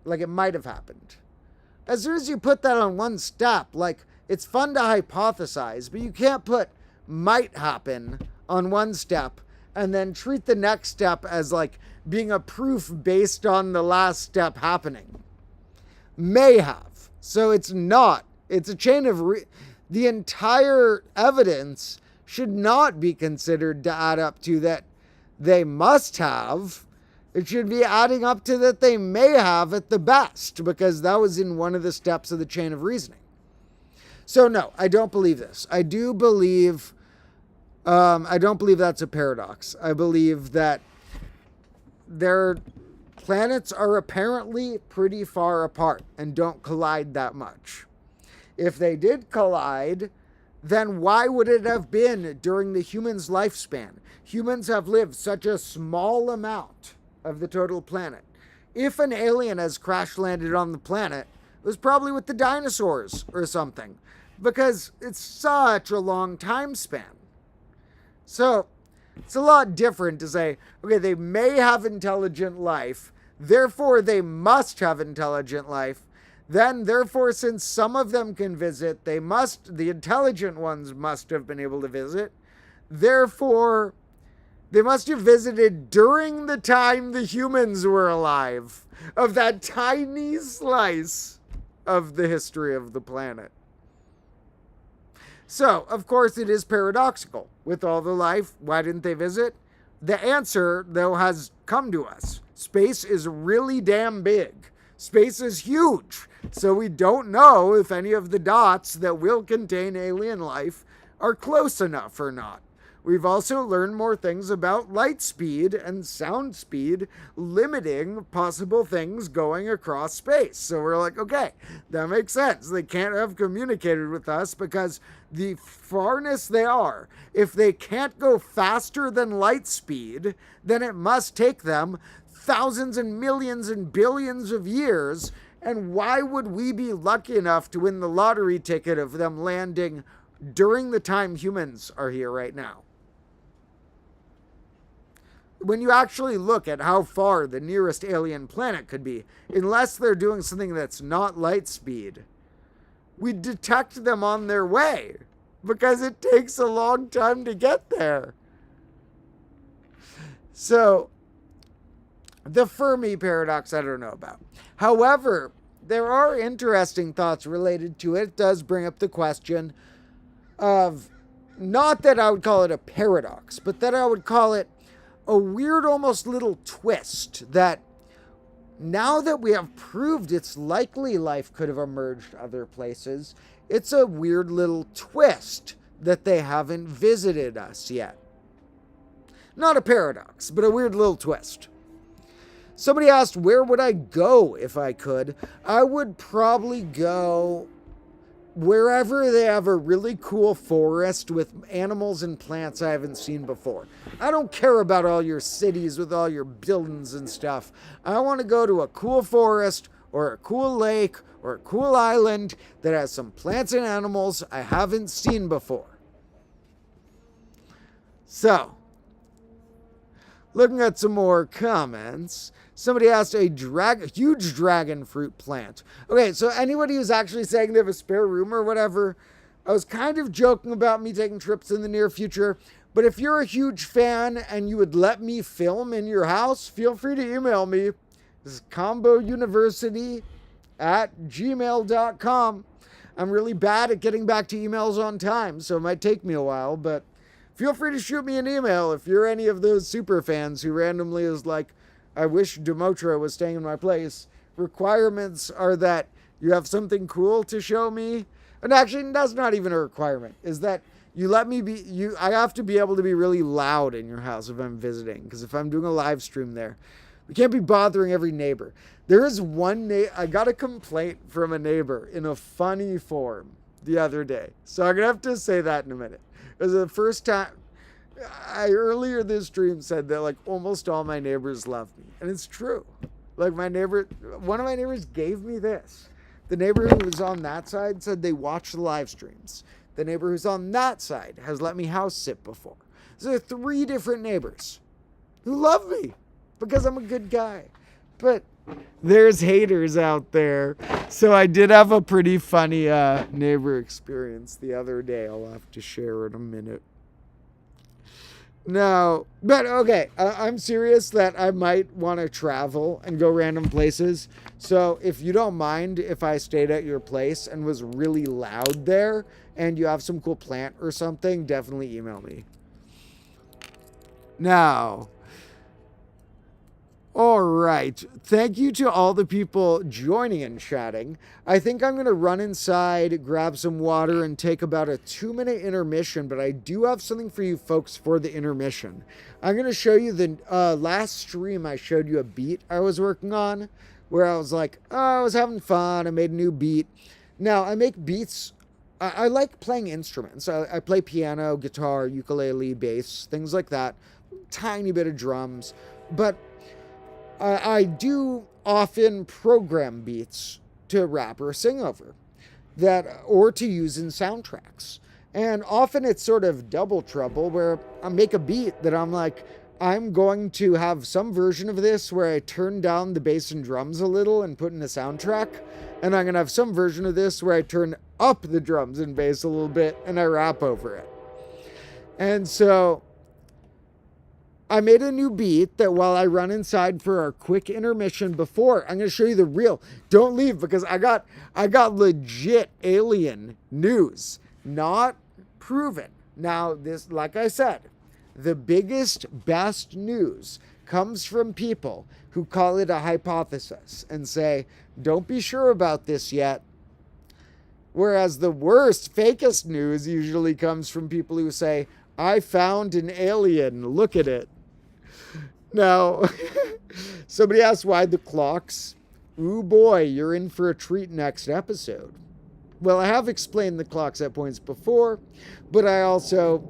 Like it might have happened. As soon as you put that on one step, like, it's fun to hypothesize, but you can't put might happen on one step and then treat the next step as, like, being a proof based on the last step happening. May have. So it's not. It's a chain of... the entire evidence should not be considered to add up to that they must have. It should be adding up to that they may have at the best, because that was in one of the steps of the chain of reasoning. So no, I don't believe this. I don't believe that's a paradox. I believe that their planets are apparently pretty far apart and don't collide that much. If they did collide, then why would it have been during the human's lifespan? Humans have lived such a small amount of the total planet. If an alien has crash landed on the planet, it was probably with the dinosaurs or something, because it's such a long time span. So it's a lot different to say, okay, they may have intelligent life, therefore they must have intelligent life. Then, therefore, since some of them can visit, the intelligent ones must have been able to visit. Therefore, they must have visited during the time the humans were alive, of that tiny slice of the history of the planet. So, of course, it is paradoxical. With all the life, why didn't they visit? The answer, though, has come to us. Space is really damn big. Space is huge. So we don't know if any of the dots that will contain alien life are close enough or not. We've also learned more things about light speed and sound speed limiting possible things going across space. So we're like, okay, that makes sense. They can't have communicated with us because the farness they are, if they can't go faster than light speed, then it must take them thousands and millions and billions of years. And why would we be lucky enough to win the lottery ticket of them landing during the time humans are here right now? When you actually look at how far the nearest alien planet could be, unless they're doing something that's not light speed, we detect them on their way because it takes a long time to get there. So, the Fermi paradox, I don't know about. However, there are interesting thoughts related to it. It does bring up the question of, not that I would call it a paradox, but that I would call it a weird, almost little twist that now that we have proved it's likely life could have emerged other places, it's a weird little twist that they haven't visited us yet. Not a paradox, but a weird little twist. Somebody asked, where would I go if I could? I would probably go wherever they have a really cool forest with animals and plants I haven't seen before. I don't care about all your cities with all your buildings and stuff. I want to go to a cool forest or a cool lake or a cool island that has some plants and animals I haven't seen before. So, looking at some more comments, somebody asked huge dragon fruit plant. Okay, so anybody who's actually saying they have a spare room or whatever, I was kind of joking about me taking trips in the near future, but if you're a huge fan and you would let me film in your house, feel free to email me. This is combouniversity@gmail.com. I'm really bad at getting back to emails on time, so it might take me a while, but feel free to shoot me an email if you're any of those super fans who randomly is like, I wish Domotro was staying in my place. Requirements are that you have something cool to show me. And actually, that's not even a requirement, is that you let me be, I have to be able to be really loud in your house if I'm visiting, because if I'm doing a live stream there, we can't be bothering every neighbor. There is one I got a complaint from a neighbor in a funny form the other day. So I'm going to have to say that in a minute. It was the first time, earlier this stream said that like almost all my neighbors love me. And it's true. Like one of my neighbors gave me this. The neighbor who was on that side said they watch the live streams. The neighbor who's on that side has let me house sit before. So there are 3 different neighbors who love me because I'm a good guy. But there's haters out there. So I did have a pretty funny neighbor experience the other day. I'll have to share in a minute. No, but okay, I'm serious that I might want to travel and go random places. So if you don't mind if I stayed at your place and was really loud there and you have some cool plant or something, definitely email me. Now, all right. Thank you to all the people joining and chatting. I think I'm going to run inside, grab some water, and take about a 2-minute intermission, but I do have something for you folks for the intermission. I'm going to show you the last stream I showed you a beat I was working on, where I was like, oh, I was having fun. I made a new beat. Now, I make beats. I like playing instruments. I play piano, guitar, ukulele, bass, things like that. Tiny bit of drums. But I do often program beats to rap or sing over or to use in soundtracks. And often it's sort of double trouble where I make a beat that I'm like, I'm going to have some version of this where I turn down the bass and drums a little and put in a soundtrack. And I'm going to have some version of this where I turn up the drums and bass a little bit and I rap over it. And so I made a new beat that while I run inside for our quick intermission before, I'm going to show you the real. Don't leave because I got legit alien news, not proven. Now, this, like I said, the biggest, best news comes from people who call it a hypothesis and say, don't be sure about this yet. Whereas the worst, fakest news usually comes from people who say, I found an alien, look at it. Now, somebody asked why the clocks. Ooh boy, you're in for a treat next episode. Well, I have explained the clocks at points before, but I also,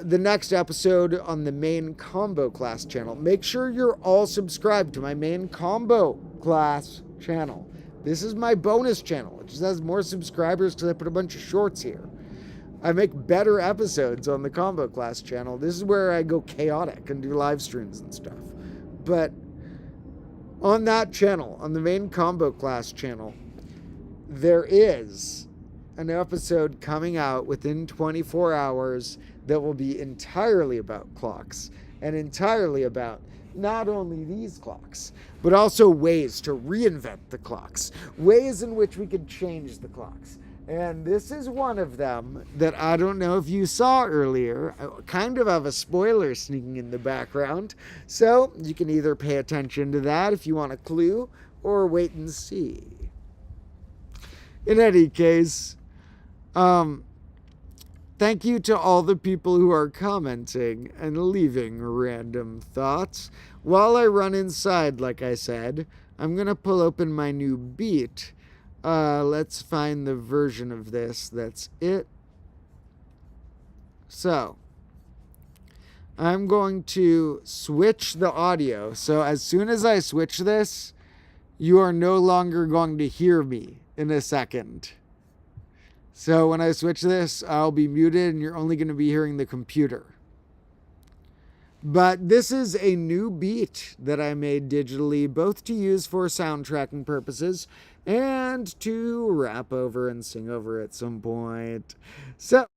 the next episode on the main combo class channel, make sure you're all subscribed to my main combo class channel. This is my bonus channel. It just has more subscribers because I put a bunch of shorts here. I make better episodes on the Combo Class channel. This is where I go chaotic and do live streams and stuff. But on that channel, on the main Combo Class channel, there is an episode coming out within 24 hours that will be entirely about clocks and entirely about not only these clocks, but also ways to reinvent the clocks, ways in which we could change the clocks. And this is one of them that I don't know if you saw earlier. I kind of have a spoiler sneaking in the background. So you can either pay attention to that if you want a clue or wait and see. In any case, thank you to all the people who are commenting and leaving random thoughts. While I run inside, like I said, I'm going to pull open my new beat. Let's find the version of this that's it. So, I'm going to switch the audio. So as soon as I switch this, you are no longer going to hear me in a second. So when I switch this, I'll be muted and you're only going to be hearing the computer. But this is a new beat that I made digitally, both to use for sound tracking purposes and to rap over and sing over at some point. So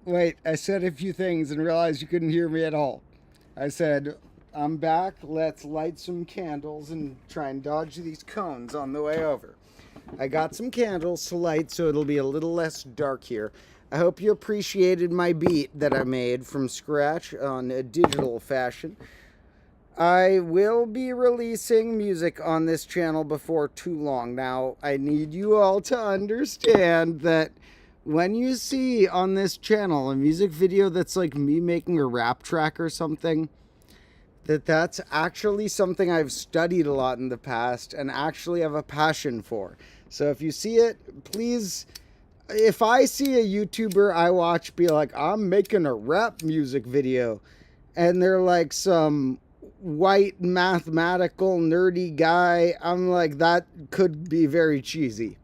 Wait, I said a few things and realized you couldn't hear me at all. I said, I'm back. Let's light some candles and try and dodge these cones on the way over. I got some candles to light so it'll be a little less dark here. I hope you appreciated my beat that I made from scratch on a digital fashion. I will be releasing music on this channel before too long. Now, I need you all to understand that when you see on this channel a music video that's like me making a rap track or something, that's actually something I've studied a lot in the past and actually have a passion for. So if you see it, please, if I see a YouTuber I watch be like, I'm making a rap music video, and they're like some white mathematical nerdy guy, I'm like, that could be very cheesy.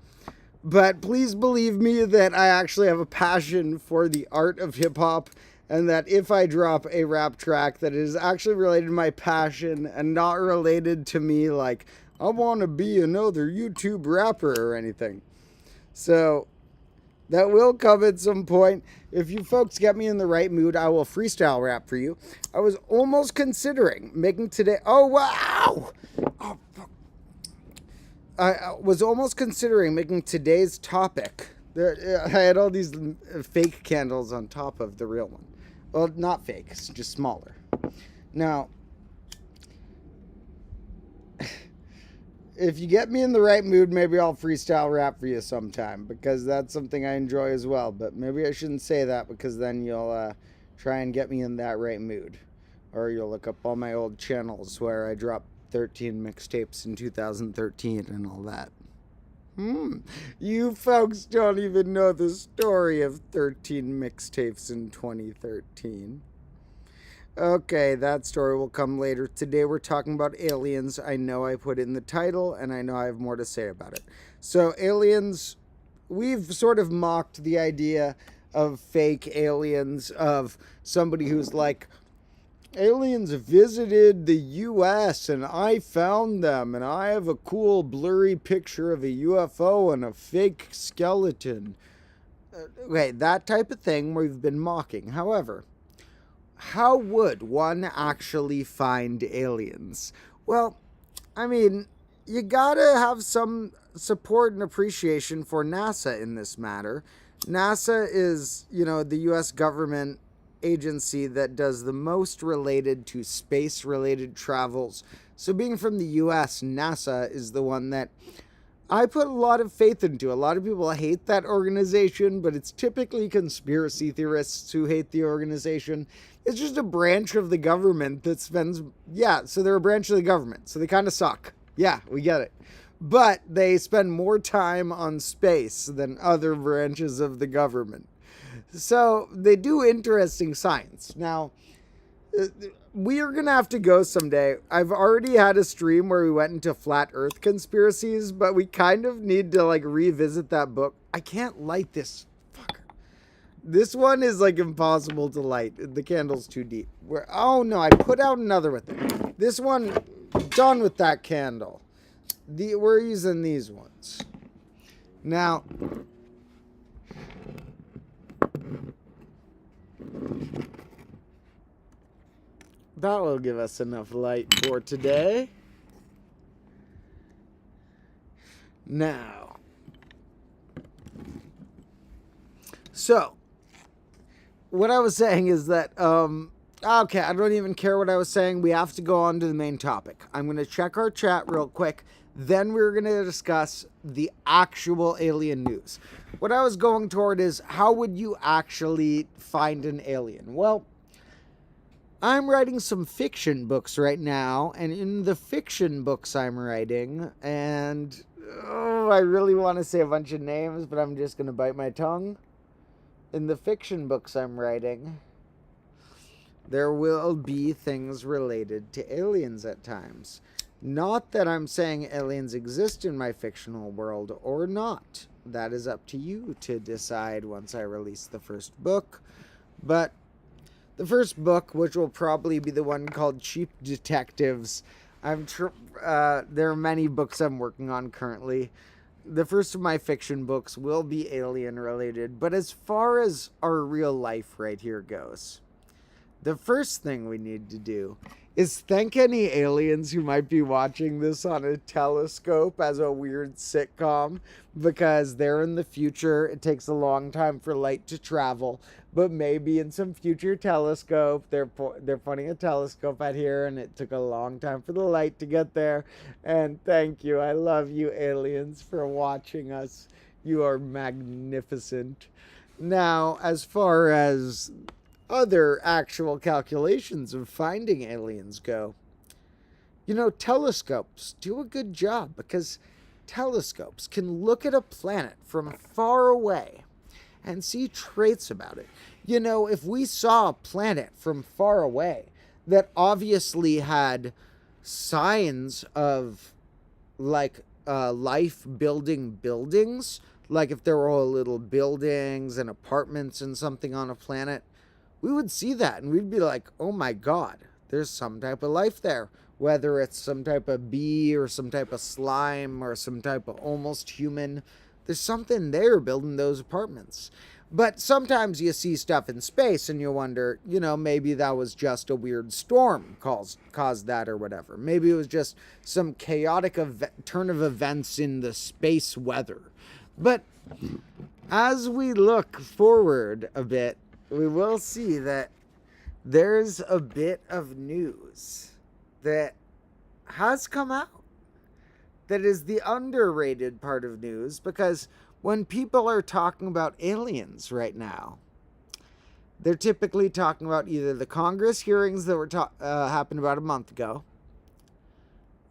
But please believe me that I actually have a passion for the art of hip-hop, and that if I drop a rap track that is actually related to my passion and not related to me like, I want to be another YouTube rapper or anything. So that will come at some point. If you folks get me in the right mood, I will freestyle rap for you. I was almost considering making today... Oh, wow! Oh, fuck. I was almost considering making today's topic. I had all these fake candles on top of the real one. Well, not fake, it's just smaller. Now, if you get me in the right mood, maybe I'll freestyle rap for you sometime, because that's something I enjoy as well. But maybe I shouldn't say that, because then you'll try and get me in that right mood. Or you'll look up all my old channels where I dropped 13 mixtapes in 2013 and all that. You folks don't even know the story of 13 mixtapes in 2013. Okay, that story will come later. Today we're talking about aliens. I know I put it in the title, and I know I have more to say about it. So aliens, we've sort of mocked the idea of fake aliens, of somebody who's like, aliens visited the U.S. and I found them, and I have a cool blurry picture of a UFO and a fake skeleton. Okay, that type of thing we've been mocking. However, how would one actually find aliens? Well, I mean, you gotta have some support and appreciation for NASA in this matter. NASA is, the U.S. government agency that does the most related to space-related travels. So being from the U.S., NASA is the one that I put a lot of faith into. A lot of people hate that organization, but it's typically conspiracy theorists who hate the organization. It's just a branch of the government that spends... Yeah, so they're a branch of the government, so they kind of suck. Yeah, we get it. But they spend more time on space than other branches of the government. So they do interesting science. Now, we are going to have to go someday. I've already had a stream where we went into flat earth conspiracies, but we kind of need to revisit that book. I can't light this fucker. This one is impossible to light. The candle's too deep. Oh no, I put out another with it. This one, done with that candle. We're using these ones. Now, that will give us enough light for today. Now, so, what I was saying is that, okay, I don't even care what I was saying. We have to go on to the main topic. I'm going to check our chat real quick. Then we're going to discuss the actual alien news. What I was going toward is, how would you actually find an alien? Well, I'm writing some fiction books right now, and in the fiction books I'm writing, and I really want to say a bunch of names, but I'm just going to bite my tongue. In the fiction books I'm writing, there will be things related to aliens at times. Not that I'm saying aliens exist in my fictional world or not. That is up to you to decide once I release the first book. But the first book, which will probably be the one called Cheap Detectives, there are many books I'm working on currently. the first of my fiction books will be alien related, but as far as our real life right here goes, the first thing we need to do is thank any aliens who might be watching this on a telescope as a weird sitcom, because they're in the future. It takes a long time for light to travel, but maybe in some future telescope, they're pointing a telescope at here, and it took a long time for the light to get there. And thank you. I love you, aliens, for watching us. You are magnificent. Now, as far as other actual calculations of finding aliens go, telescopes do a good job, because telescopes can look at a planet from far away and see traits about it. If we saw a planet from far away that obviously had signs of life building buildings, like if there were all little buildings and apartments and something on a planet, we would see that and we'd be like, oh my God, there's some type of life there. Whether it's some type of bee or some type of slime or some type of almost human, there's something there building those apartments. But sometimes you see stuff in space and you wonder, maybe that was just a weird storm caused that or whatever. Maybe it was just some chaotic turn of events in the space weather. But as we look forward a bit, we will see that there's a bit of news that has come out that is the underrated part of news, because when people are talking about aliens right now, they're typically talking about either the Congress hearings that were happened about a month ago,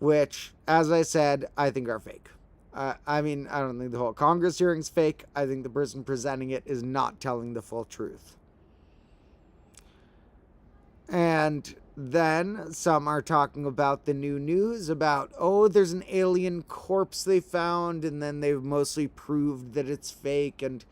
which, as I said, I think are fake. I don't think the whole Congress hearing's fake. I think the person presenting it is not telling the full truth. And then some are talking about the new news about, there's an alien corpse they found, and then they've mostly proved that it's fake. And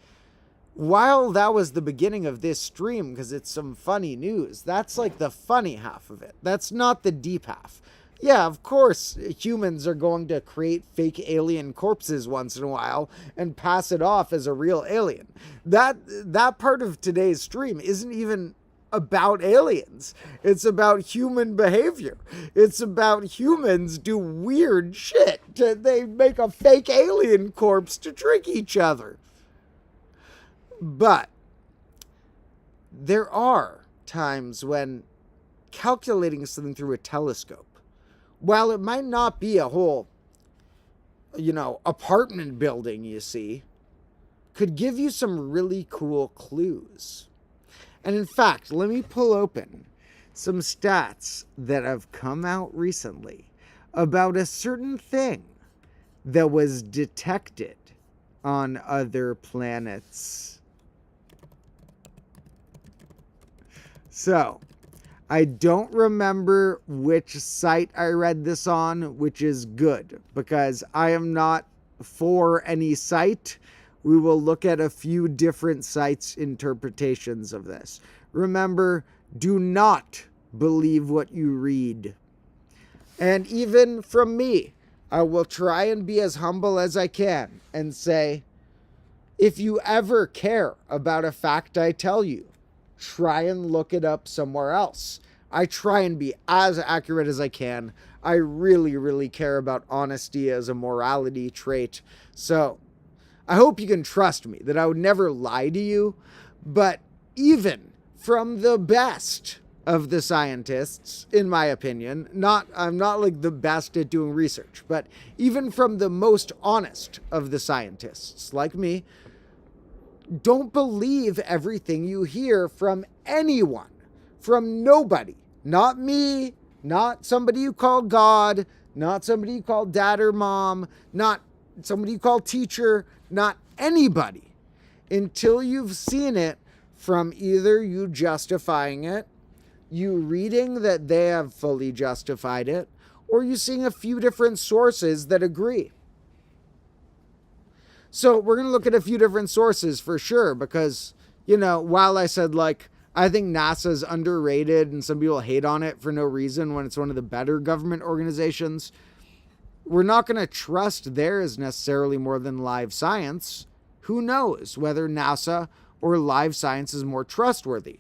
while that was the beginning of this stream, because it's some funny news, that's like the funny half of it. That's not the deep half. Yeah, of course, humans are going to create fake alien corpses once in a while and pass it off as a real alien. That part of today's stream isn't even about aliens. It's about human behavior. It's about humans do weird shit. They make a fake alien corpse to trick each other. But there are times when calculating something through a telescope, while it might not be a whole, apartment building, you see, could give you some really cool clues. And in fact, let me pull open some stats that have come out recently about a certain thing that was detected on other planets. So, I don't remember which site I read this on, which is good, because I am not for any site. We will look at a few different sites' interpretations of this. Remember, do not believe what you read. And even from me, I will try and be as humble as I can and say, if you ever care about a fact I tell you, try and look it up somewhere else. I try and be as accurate as I can. I really, really care about honesty as a morality trait. So I hope you can trust me that I would never lie to you. But even from the best of the scientists, in my opinion, I'm not like the best at doing research, but even from the most honest of the scientists, like me, don't believe everything you hear from anyone, from nobody. Not me, not somebody you call God, not somebody you call dad or mom, not somebody you call teacher, not anybody, until you've seen it from either you justifying it, you reading that they have fully justified it, or you seeing a few different sources that agree. So we're going to look at a few different sources for sure, because, while I said, I think NASA's underrated and some people hate on it for no reason when it's one of the better government organizations, we're not going to trust theirs necessarily more than live science. Who knows whether NASA or live science is more trustworthy?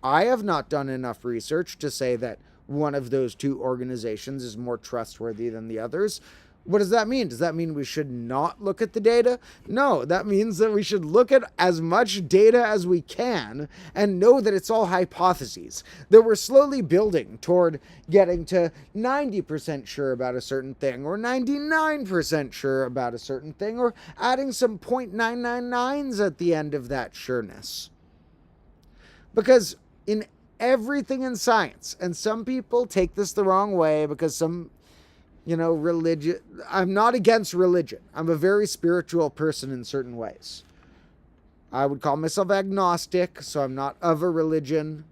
I have not done enough research to say that one of those two organizations is more trustworthy than the others. What does that mean? Does that mean we should not look at the data? No, that means that we should look at as much data as we can and know that it's all hypotheses, that we're slowly building toward getting to 90% sure about a certain thing, or 99% sure about a certain thing, or adding some 0.999s at the end of that sureness. Because in everything in science, and some people take this the wrong way because some, religion. I'm not against religion. I'm a very spiritual person in certain ways. I would call myself agnostic, so I'm not of a religion.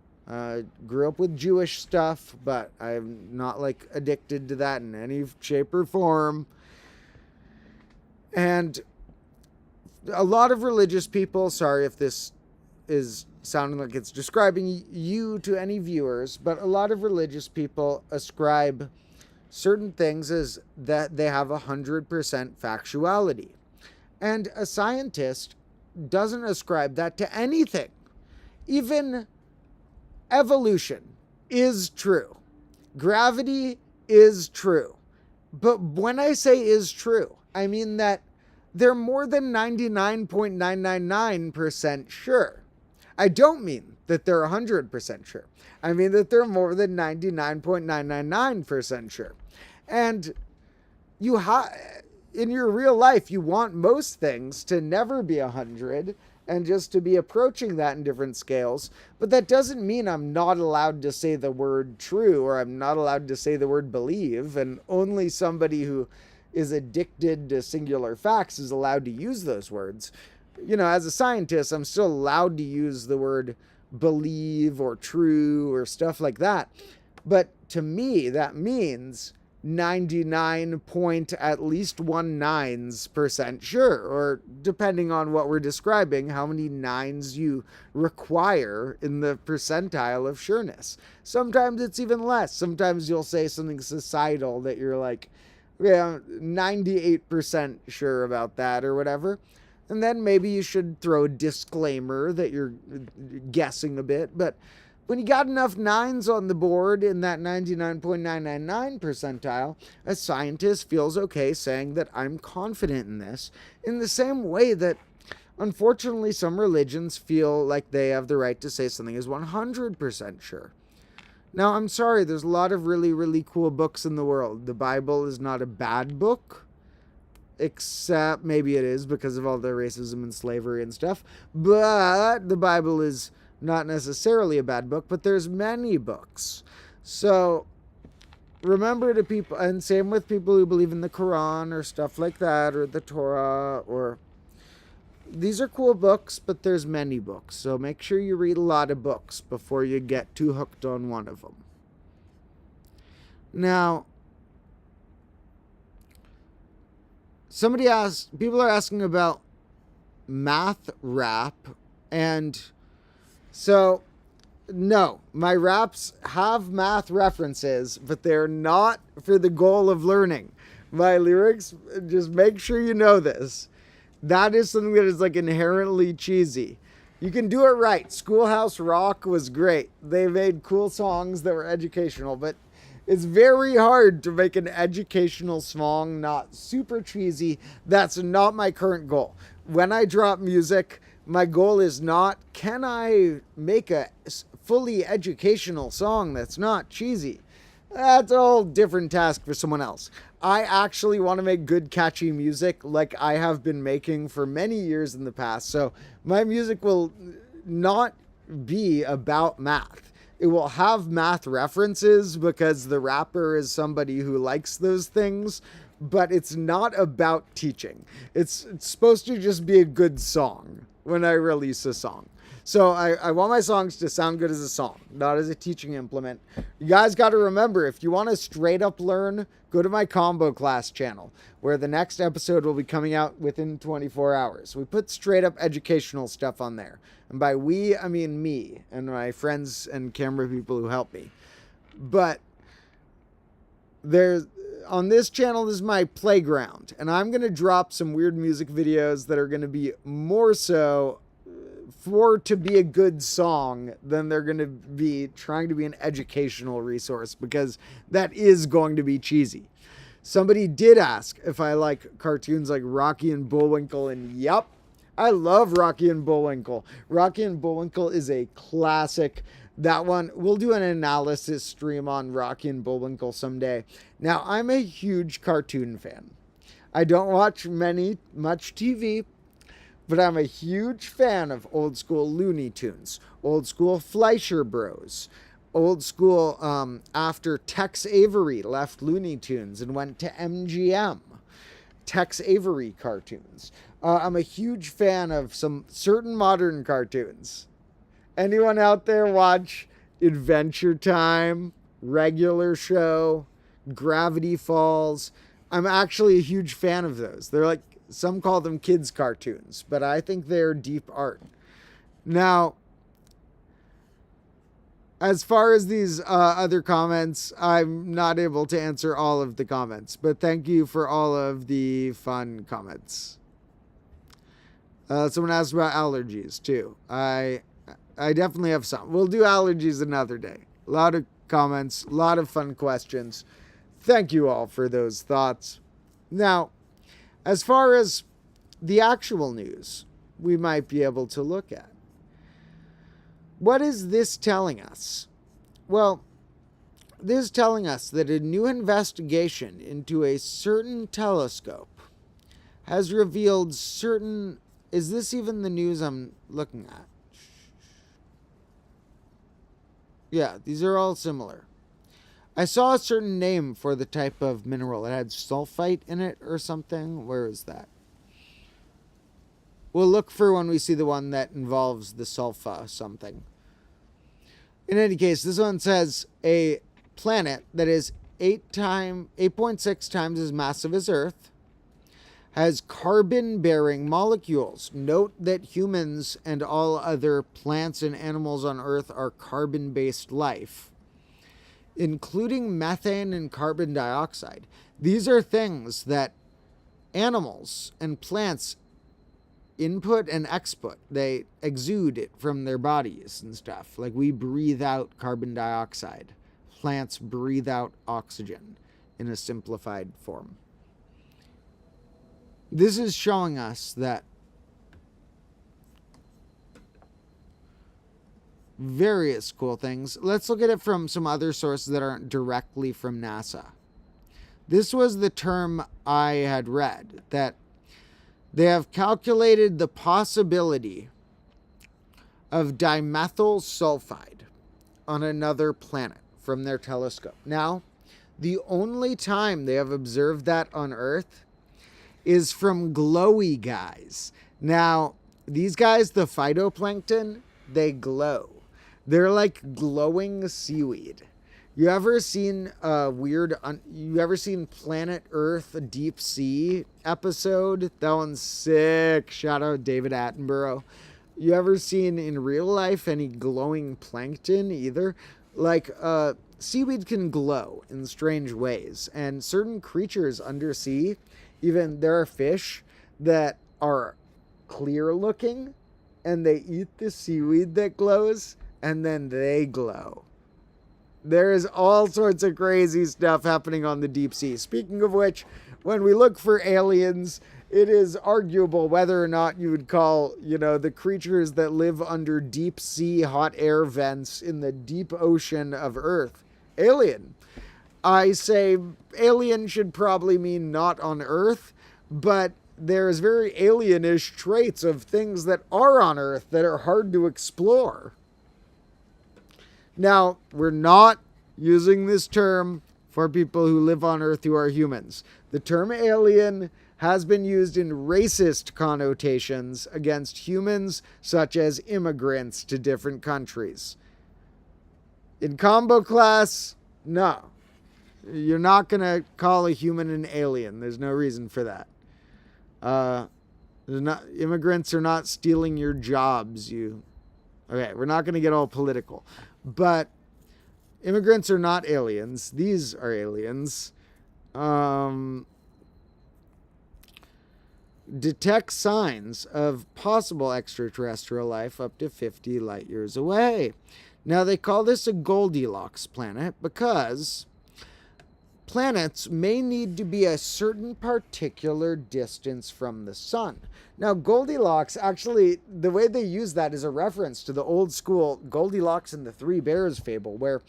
Grew up with Jewish stuff, but I'm not addicted to that in any shape or form. And a lot of religious people, sorry if this is sounding like it's describing you to any viewers, but a lot of religious people ascribe certain things as that they have 100% factuality. And a scientist doesn't ascribe that to anything. Even evolution is true. Gravity is true. But when I say is true, I mean that they're more than 99.999% sure. I don't mean that they're 100% sure. I mean that they're more than 99.999% sure. And in your real life, you want most things to never be 100 and just to be approaching that in different scales. But that doesn't mean I'm not allowed to say the word true, or I'm not allowed to say the word believe, and only somebody who is addicted to singular facts is allowed to use those words. As a scientist, I'm still allowed to use the word believe or true or stuff like that. But to me, that means 99 point at least 19% sure, or depending on what we're describing, how many nines you require in the percentile of sureness. Sometimes it's even less. Sometimes you'll say something societal that you're 98% sure about that or whatever. And then maybe you should throw a disclaimer that you're guessing a bit. But when you got enough nines on the board in that 99.999 percentile, a scientist feels okay saying that I'm confident in this, in the same way that, unfortunately, some religions feel like they have the right to say something is 100% sure. Now, I'm sorry, there's a lot of really, really cool books in the world. The Bible is not a bad book, except maybe it is because of all the racism and slavery and stuff. But the Bible is not necessarily a bad book, but there's many books. So remember to people, and same with people who believe in the Quran or stuff like that, or the Torah, or these are cool books, but there's many books. So make sure you read a lot of books before you get too hooked on one of them. Now, people are asking about math rap, and so, no, my raps have math references, but they're not for the goal of learning. My lyrics, just make sure you know this. That is something that is inherently cheesy. You can do it right. Schoolhouse Rock was great. They made cool songs that were educational, but it's very hard to make an educational song not super cheesy. That's not my current goal. When I drop music, my goal is not, can I make a fully educational song that's not cheesy? That's a whole different task for someone else. I actually want to make good, catchy music like I have been making for many years in the past. So my music will not be about math. It will have math references because the rapper is somebody who likes those things, but it's not about teaching. It's supposed to just be a good song when I release a song. So I want my songs to sound good as a song, not as a teaching implement. You guys got to remember, if you want to straight up learn, go to my combo class channel, where the next episode will be coming out within 24 hours. We put straight up educational stuff on there. And by we, I mean me and my friends and camera people who help me. But on this channel, this is my playground, and I'm going to drop some weird music videos that are going to be more so to be a good song than they're going to be trying to be an educational resource, because that is going to be cheesy. Somebody did ask if I like cartoons like Rocky and Bullwinkle, and yep, I love Rocky and Bullwinkle. Rocky and Bullwinkle is a classic. That one, we'll do an analysis stream on Rocky and Bullwinkle someday. Now, I'm a huge cartoon fan. I don't watch much TV, but I'm a huge fan of old school Looney Tunes, old school Fleischer Bros, old school after Tex Avery left Looney Tunes and went to MGM, Tex Avery cartoons. I'm a huge fan of some certain modern cartoons. Anyone out there watch Adventure Time, Regular Show, Gravity Falls? I'm actually a huge fan of those. They're like, some call them kids' cartoons, but I think they're deep art. Now, as far as these other comments, I'm not able to answer all of the comments, but thank you for all of the fun comments. Someone asked about allergies, too. I definitely have some. We'll do allergies another day. A lot of comments, a lot of fun questions. Thank you all for those thoughts. Now, as far as the actual news we might be able to look at, what is this telling us? Well, this is telling us that a new investigation into a certain telescope has revealed certain... Is this even the news I'm looking at? Yeah, these are all similar. I saw a certain name for the type of mineral. It had sulfite in it or something. Where is that? We'll look for when we see the one that involves the sulfa something. In any case, this one says a planet that is 8.6 times as massive as Earth has carbon-bearing molecules. Note that humans and all other plants and animals on Earth are carbon-based life, including methane and carbon dioxide. These are things that animals and plants input and exput. They exude it from their bodies and stuff. Like we breathe out carbon dioxide. Plants breathe out oxygen in a simplified form. This is showing us that various cool things. Let's look at it from some other sources that aren't directly from NASA. This was the term I had read, that they have calculated the possibility of dimethyl sulfide on another planet from their telescope. Now, the only time they have observed that on Earth is from glowy guys. Now, these guys, the phytoplankton, they glow. They're like glowing seaweed. You ever seen you ever seen Planet Earth Deep Sea episode? That one's sick. Shout out David Attenborough. You ever seen in real life any glowing plankton either? Like, seaweed can glow in strange ways, and certain creatures undersea, even there are fish that are clear looking, and they eat the seaweed that glows, and then they glow. There is all sorts of crazy stuff happening on the deep sea. Speaking of which, when we look for aliens, it is arguable whether or not you would call, the creatures that live under deep sea hot air vents in the deep ocean of Earth alien. I say alien should probably mean not on Earth, but there's very alienish traits of things that are on Earth that are hard to explore. Now, we're not using this term for people who live on Earth who are humans. The term alien has been used in racist connotations against humans, such as immigrants to different countries. In combo class, no. You're not going to call a human an alien. There's no reason for that. Immigrants are not stealing your jobs. Okay, we're not going to get all political. But immigrants are not aliens. These are aliens. detect signs of possible extraterrestrial life up to 50 light years away. Now, they call this a Goldilocks planet because planets may need to be a certain particular distance from the sun. Now, Goldilocks, actually, the way they use that is a reference to the old school Goldilocks and the Three Bears fable, where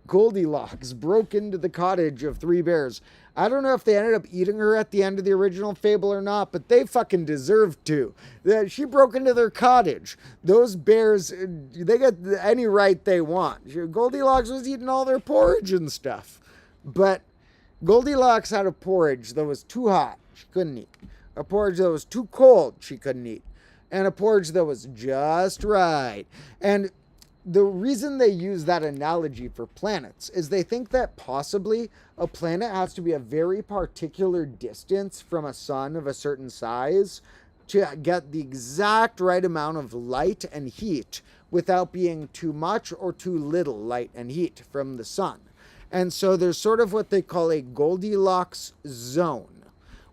Goldilocks broke into the cottage of three bears. I don't know if they ended up eating her at the end of the original fable or not, but they fucking deserved to. She broke into their cottage. Those bears, they get any right they want. Goldilocks was eating all their porridge and stuff. But Goldilocks had a porridge that was too hot. She couldn't eat. A porridge that was too cold. She couldn't eat. And a porridge that was just right. And the reason they use that analogy for planets is they think that possibly a planet has to be a very particular distance from a sun of a certain size to get the exact right amount of light and heat without being too much or too little light and heat from the sun. And so there's sort of what they call a Goldilocks zone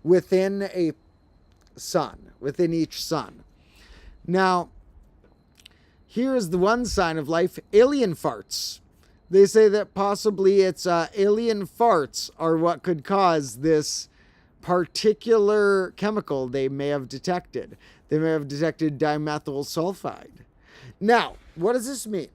within a sun, within each sun. Now, here's the one sign of life, alien farts. They say that possibly it's alien farts are what could cause this particular chemical they may have detected. They may have detected dimethyl sulfide. Now, what does this mean?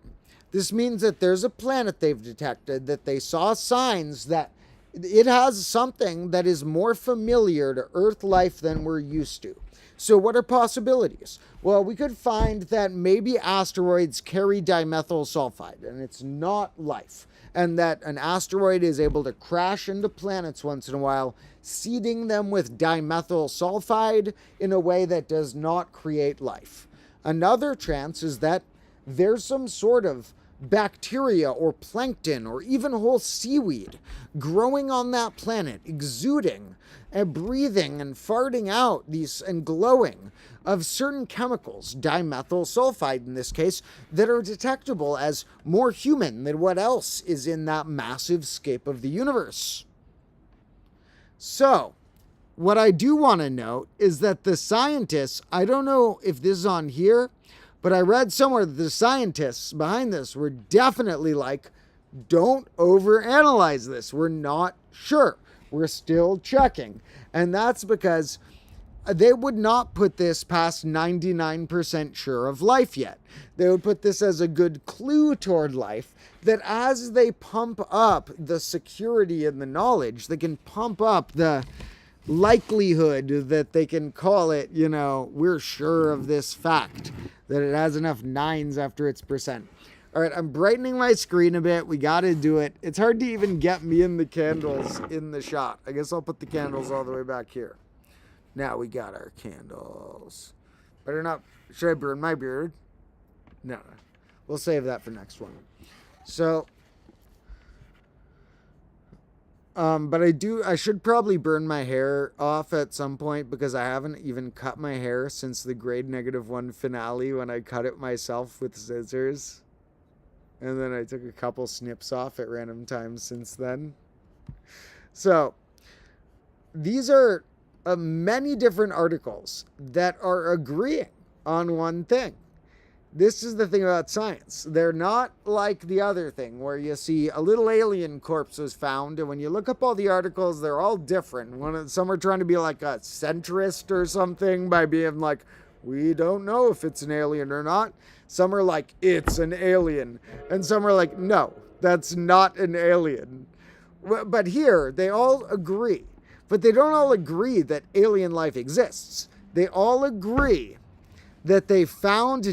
This means that there's a planet they've detected that they saw signs that it has something that is more familiar to Earth life than we're used to. So what are possibilities? Well, we could find that maybe asteroids carry dimethyl sulfide and it's not life. And that an asteroid is able to crash into planets once in a while, seeding them with dimethyl sulfide in a way that does not create life. Another chance is that there's some sort of bacteria or plankton or even whole seaweed growing on that planet, exuding and breathing and farting out these and glowing of certain chemicals, dimethyl sulfide in this case, that are detectable as more human than what else is in that massive scape of the universe. So, what I do want to note is that the scientists, I don't know if this is on here, but I read somewhere that the scientists behind this were definitely like, don't overanalyze this. We're not sure. We're still checking. And that's because they would not put this past 99% sure of life yet. They would put this as a good clue toward life, that as they pump up the security and the knowledge, they can pump up the likelihood that they can call it, we're sure of this fact, that it has enough nines after its percent. All right, I'm brightening my screen a bit. We got to do it. It's hard to even get me and the candles in the shot. I guess I'll put the candles all the way back here. Now we got our candles. Better not. Should I burn my beard? No. We'll save that for next one. So, but I should probably burn my hair off at some point because I haven't even cut my hair since the grade -1 finale when I cut it myself with scissors. And then I took a couple snips off at random times since then. So, these are many different articles that are agreeing on one thing. This is the thing about science. They're not like the other thing where you see a little alien corpse was found, and when you look up all the articles, they're all different. Some are trying to be like a centrist or something by being like, we don't know if it's an alien or not. Some are like, it's an alien. And some are like, no, that's not an alien. But here, they all agree. But they don't all agree that alien life exists. They all agree that they found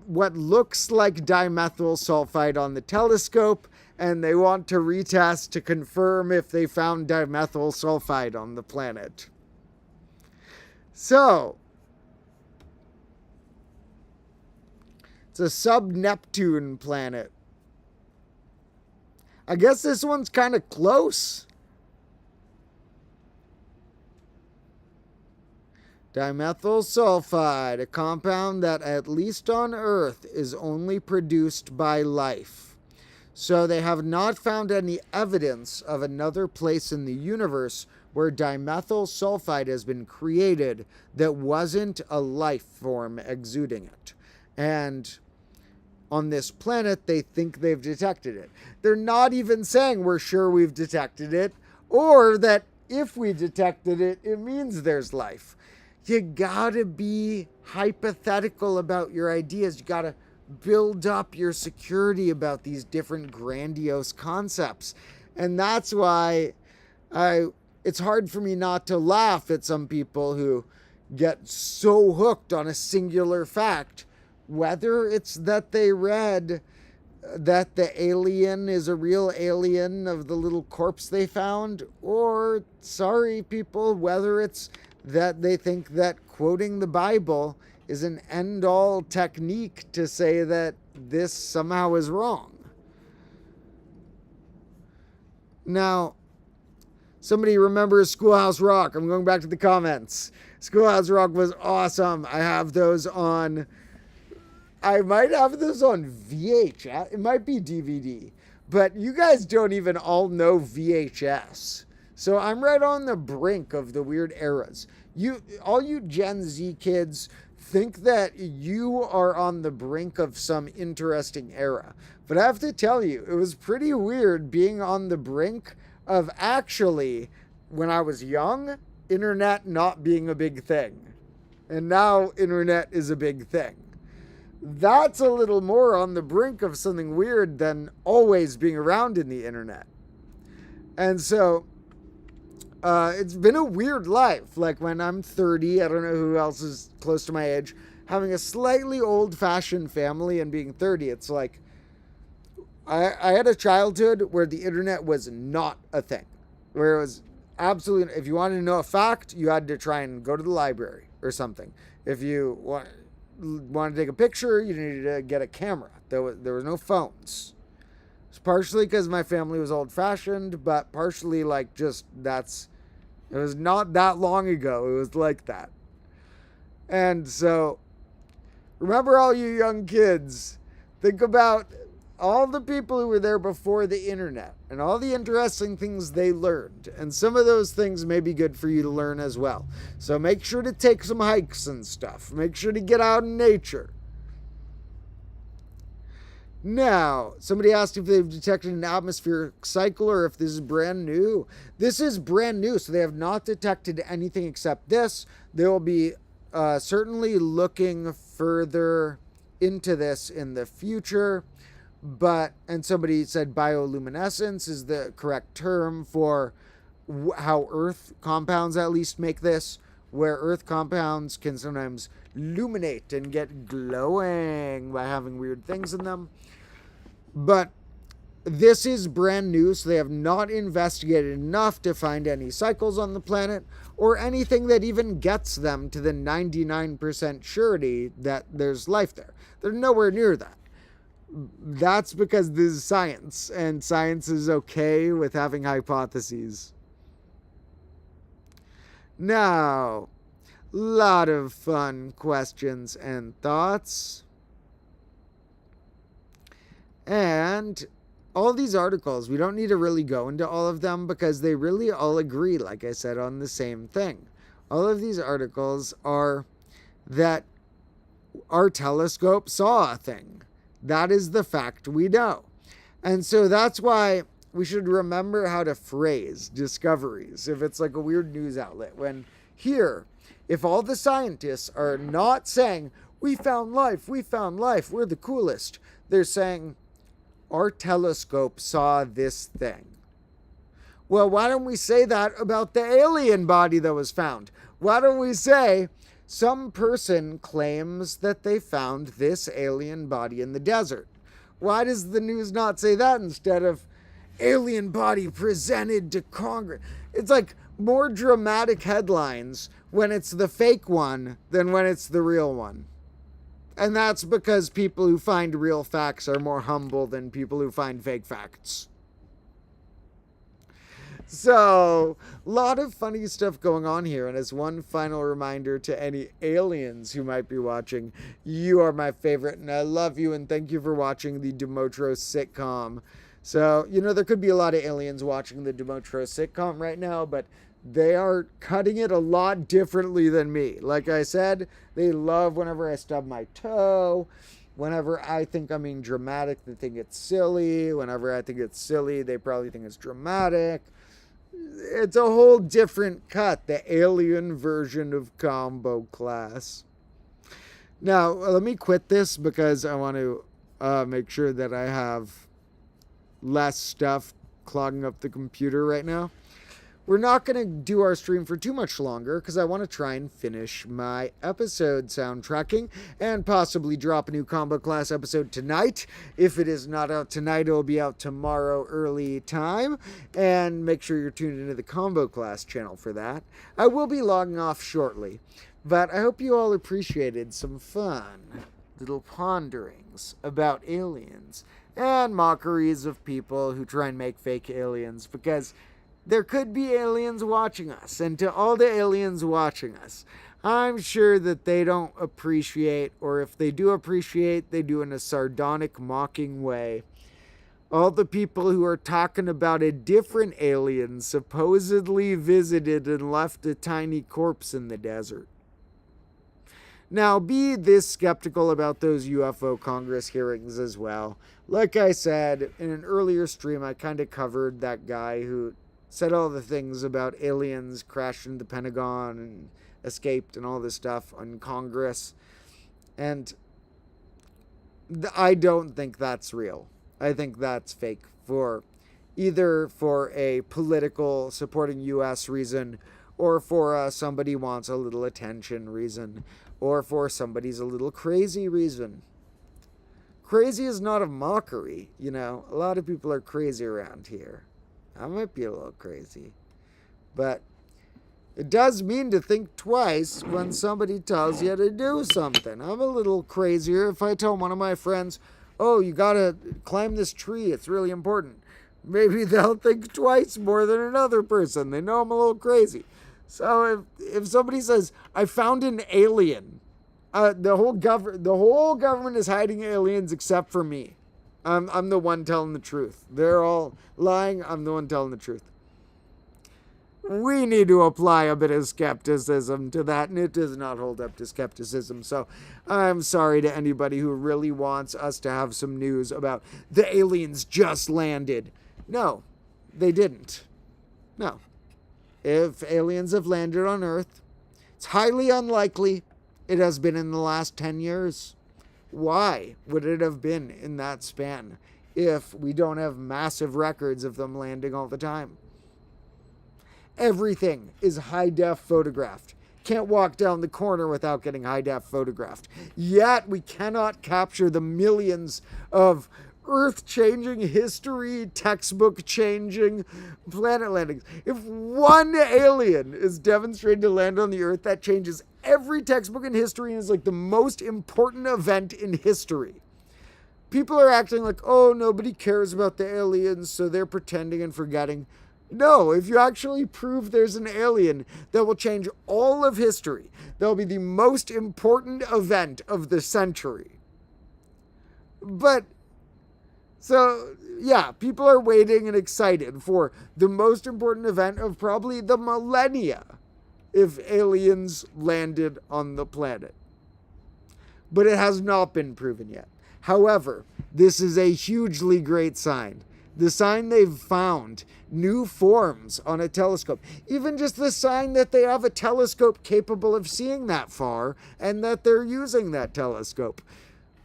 what looks like dimethyl sulfide on the telescope, and they want to retest to confirm if they found dimethyl sulfide on the planet. So, it's a sub-Neptune planet. I guess this one's kind of close. Dimethyl sulfide, a compound that, at least on Earth, is only produced by life. So they have not found any evidence of another place in the universe where dimethyl sulfide has been created that wasn't a life form exuding it. And on this planet, they think they've detected it. They're not even saying we're sure we've detected it, or that if we detected it, it means there's life. You gotta be hypothetical about your ideas. You gotta build up your security about these different grandiose concepts. And that's why it's hard for me not to laugh at some people who get so hooked on a singular fact, whether it's that they read that the alien is a real alien of the little corpse they found, or, sorry people, whether it's that they think that quoting the Bible is an end-all technique to say that this somehow is wrong. Now, somebody remembers Schoolhouse Rock. I'm going back to the comments. Schoolhouse Rock was awesome. I have those on... I might have those on VHS. It might be DVD. But you guys don't even all know VHS. So I'm right on the brink of the weird eras. All you Gen Z kids think that you are on the brink of some interesting era. But I have to tell you, it was pretty weird being on the brink of actually, when I was young, internet not being a big thing. And now internet is a big thing. That's a little more on the brink of something weird than always being around in the internet. And so, it's been a weird life. Like when I'm 30, I don't know who else is close to my age, having a slightly old-fashioned family and being 30, it's like, I had a childhood where the internet was not a thing. Where it was absolutely, if you wanted to know a fact, you had to try and go to the library or something. If you wanted to take a picture, you needed to get a camera. There was no phones. It's partially because my family was old-fashioned, but partially like just it was not that long ago. It was like that. And so, remember all you young kids, think about all the people who were there before the internet and all the interesting things they learned. And some of those things may be good for you to learn as well. So make sure to take some hikes and stuff. Make sure to get out in nature. Now, somebody asked if they've detected an atmospheric cycle or if this is brand new. This is brand new, so they have not detected anything except this. They will be certainly looking further into this in the future. And somebody said bioluminescence is the correct term for how Earth compounds at least make this, where Earth compounds can sometimes illuminate and get glowing by having weird things in them. But this is brand new, so they have not investigated enough to find any cycles on the planet or anything that even gets them to the 99% surety that there's life there. They're nowhere near that. That's because this is science, and science is okay with having hypotheses. Now, lot of fun questions and thoughts. And all these articles, we don't need to really go into all of them because they really all agree, like I said, on the same thing. All of these articles are that our telescope saw a thing. That is the fact we know. And so that's why we should remember how to phrase discoveries if it's like a weird news outlet. When here, if all the scientists are not saying, we found life, we're the coolest. They're saying, our telescope saw this thing. Well, why don't we say that about the alien body that was found? Why don't we say, some person claims that they found this alien body in the desert? Why does the news not say that instead of alien body presented to Congress? It's like more dramatic headlines when it's the fake one than when it's the real one. And that's because people who find real facts are more humble than people who find fake facts. So, a lot of funny stuff going on here. And as one final reminder to any aliens who might be watching, you are my favorite and I love you and thank you for watching the Domotro sitcom. So, there could be a lot of aliens watching the Domotro sitcom right now, but they are cutting it a lot differently than me. Like I said, they love whenever I stub my toe. Whenever I think I'm being dramatic, they think it's silly. Whenever I think it's silly, they probably think it's dramatic. It's a whole different cut, the alien version of Combo Class. Now, let me quit this because I want to make sure that I have less stuff clogging up the computer right now. We're not going to do our stream for too much longer because I want to try and finish my episode soundtracking and possibly drop a new Combo Class episode tonight. If it is not out tonight, it will be out tomorrow early time. And make sure you're tuned into the Combo Class channel for that. I will be logging off shortly, but I hope you all appreciated some fun little ponderings about aliens and mockeries of people who try and make fake aliens, because there could be aliens watching us, and to all the aliens watching us, I'm sure that they don't appreciate, or if they do appreciate, they do in a sardonic, mocking way. All the people who are talking about a different alien supposedly visited and left a tiny corpse in the desert. Now, be this skeptical about those UFO Congress hearings as well. Like I said, in an earlier stream, I kind of covered that guy who said all the things about aliens crashing the Pentagon and escaped and all this stuff on Congress. And I don't think that's real. I think that's fake either for a political supporting U.S. reason, or for somebody wants a little attention reason, or for somebody's a little crazy reason. Crazy is not a mockery, A lot of people are crazy around here. I might be a little crazy, but it does mean to think twice when somebody tells you to do something. I'm a little crazier if I tell one of my friends, oh, you gotta climb this tree, it's really important. Maybe they'll think twice more than another person. They know I'm a little crazy. So if somebody says, I found an alien, the whole government is hiding aliens except for me. I'm the one telling the truth. They're all lying. I'm the one telling the truth. We need to apply a bit of skepticism to that, and it does not hold up to skepticism. So I'm sorry to anybody who really wants us to have some news about the aliens just landed. No, they didn't. No. If aliens have landed on Earth, it's highly unlikely it has been in the last 10 years. Why would it have been in that span if we don't have massive records of them landing all the time? Everything is high-def photographed. Can't walk down the corner without getting high-def photographed. Yet we cannot capture the millions of earth-changing, history, textbook-changing planet landings. If one alien is demonstrated to land on the Earth, that changes every textbook in history and is like the most important event in history. People are acting like, oh, nobody cares about the aliens, so they're pretending and forgetting. No, if you actually prove there's an alien, that will change all of history. That'll be the most important event of the century. But so, yeah, people are waiting and excited for the most important event of probably the millennia if aliens landed on the planet. But it has not been proven yet. However, this is a hugely great sign. The sign they've found new forms on a telescope. Even just the sign that they have a telescope capable of seeing that far and that they're using that telescope.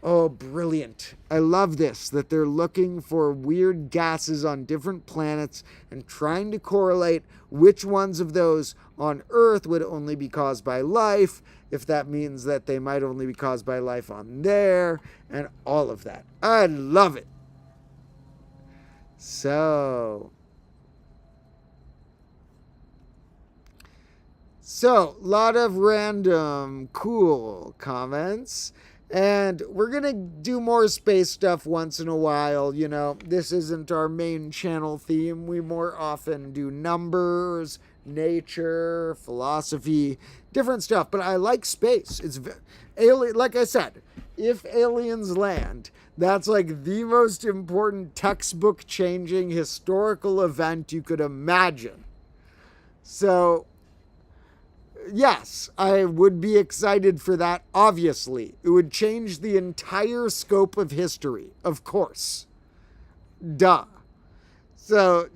Oh, brilliant. I love this, that they're looking for weird gases on different planets and trying to correlate which ones of those on Earth would only be caused by life, if that means that they might only be caused by life on there, and all of that. I love it. So, a lot of random cool comments. And we're going to do more space stuff once in a while. This isn't our main channel theme. We more often do numbers, nature, philosophy, different stuff. But I like space. Like I said, if aliens land, that's like the most important textbook changing historical event you could imagine. So, yes, I would be excited for that, obviously. It would change the entire scope of history, of course. Duh. So,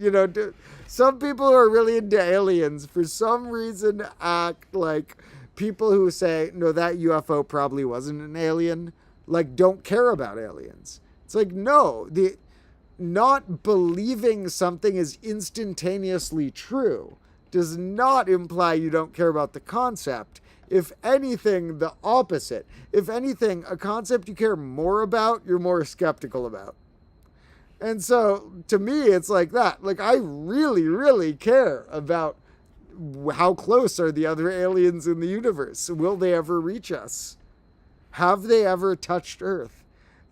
some people who are really into aliens, for some reason, act like people who say, no, that UFO probably wasn't an alien, like, don't care about aliens. It's like, no, the not believing something is instantaneously true does not imply you don't care about the concept. If anything, the opposite. If anything, a concept you care more about, you're more skeptical about. And so, to me, it's like that. Like, I really, really care about how close are the other aliens in the universe. Will they ever reach us? Have they ever touched Earth?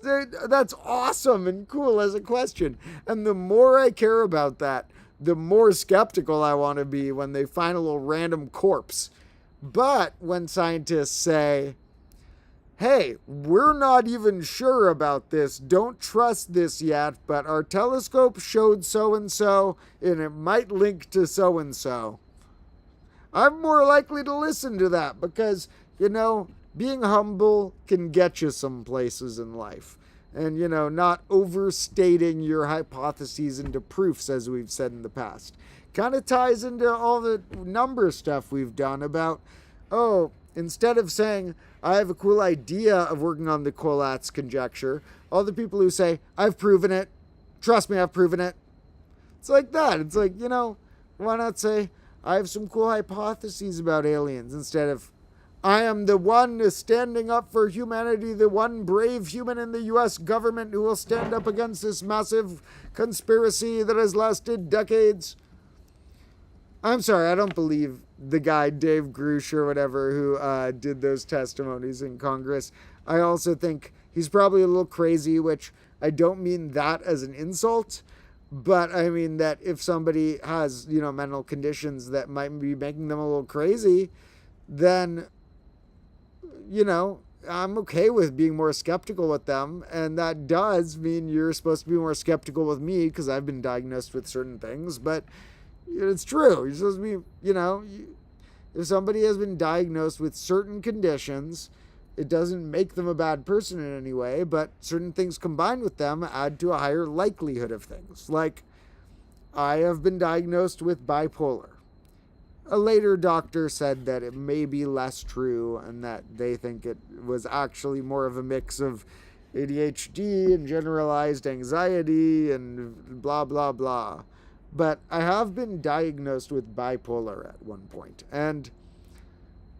That's awesome and cool as a question. And the more I care about that, the more skeptical I want to be when they find a little random corpse. But when scientists say, hey, we're not even sure about this, don't trust this yet, but our telescope showed so-and-so, and it might link to so-and-so, I'm more likely to listen to that because, being humble can get you some places in life. And, not overstating your hypotheses into proofs, as we've said in the past. Kind of ties into all the number stuff we've done about, instead of saying, I have a cool idea of working on the Collatz conjecture, all the people who say, I've proven it, trust me, I've proven it. It's like that. It's like, why not say, I have some cool hypotheses about aliens, instead of, I am the one standing up for humanity, the one brave human in the U.S. government who will stand up against this massive conspiracy that has lasted decades. I'm sorry, I don't believe the guy, Dave Grush or whatever, who did those testimonies in Congress. I also think he's probably a little crazy, which I don't mean that as an insult, but I mean that if somebody has, mental conditions that might be making them a little crazy, then, I'm okay with being more skeptical with them. And that does mean you're supposed to be more skeptical with me because I've been diagnosed with certain things, but it's true. You're supposed to be, if somebody has been diagnosed with certain conditions, it doesn't make them a bad person in any way, but certain things combined with them add to a higher likelihood of things. Like, I have been diagnosed with bipolar. A later doctor said that it may be less true and that they think it was actually more of a mix of ADHD and generalized anxiety and blah, blah, blah. But I have been diagnosed with bipolar at one point, and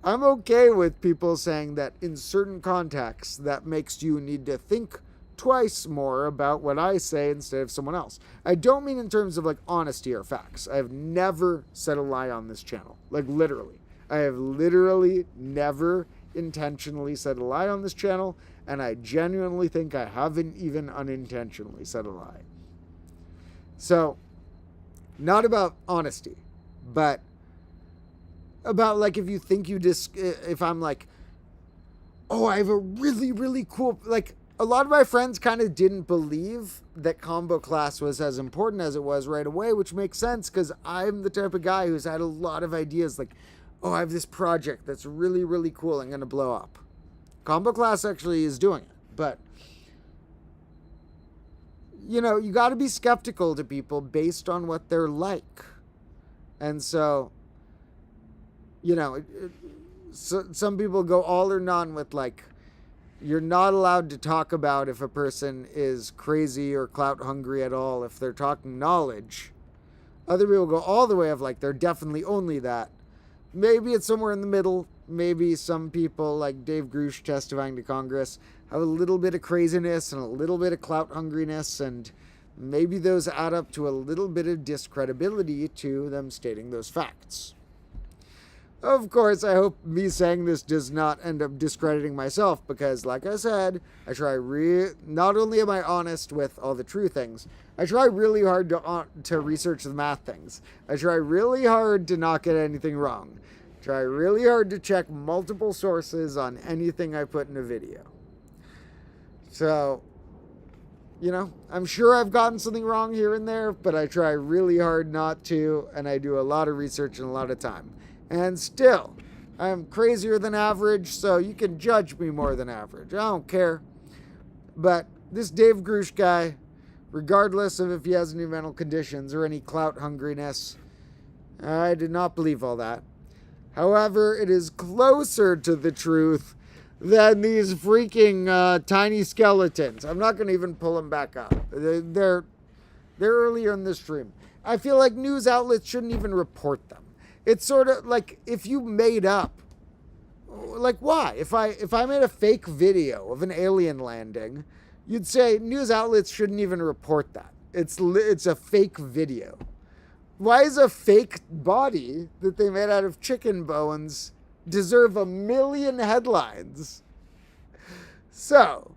I'm okay with people saying that in certain contexts that makes you need to think twice more about what I say instead of someone else. I don't mean in terms of like honesty or facts. I have never said a lie on this channel. Like literally. I have literally never intentionally said a lie on this channel, and I genuinely think I haven't even unintentionally said a lie. So, not about honesty, but about like if you think if I'm like, oh, I have a really, really cool, like a lot of my friends kind of didn't believe that combo class was as important as it was right away, which makes sense because I'm the type of guy who's had a lot of ideas like, oh, I have this project that's really, really cool. I'm going to blow up. Combo class actually is doing it, but you got to be skeptical to people based on what they're like. And so, some people go all or none with like, you're not allowed to talk about if a person is crazy or clout hungry at all if they're talking knowledge. Other people go all the way of like, they're definitely only that. Maybe it's somewhere in the middle. Maybe some people like Dave Grush testifying to Congress have a little bit of craziness and a little bit of clout hungriness, and maybe those add up to a little bit of discredibility to them stating those facts. Of course, I hope me saying this does not end up discrediting myself because, like I said, I try not only am I honest with all the true things, I try really hard to research the math things. I try really hard to not get anything wrong. I try really hard to check multiple sources on anything I put in a video. So, I'm sure I've gotten something wrong here and there, but I try really hard not to, and I do a lot of research and a lot of time. And still, I'm crazier than average, so you can judge me more than average. I don't care. But this Dave Grush guy, regardless of if he has any mental conditions or any clout hungriness, I did not believe all that. However, it is closer to the truth than these freaking tiny skeletons. I'm not going to even pull them back up. They're earlier in the stream. I feel like news outlets shouldn't even report them. It's sort of like if you made up, like why? If I made a fake video of an alien landing, you'd say news outlets shouldn't even report that. It's a fake video. Why is a fake body that they made out of chicken bones deserve 1 million headlines? So,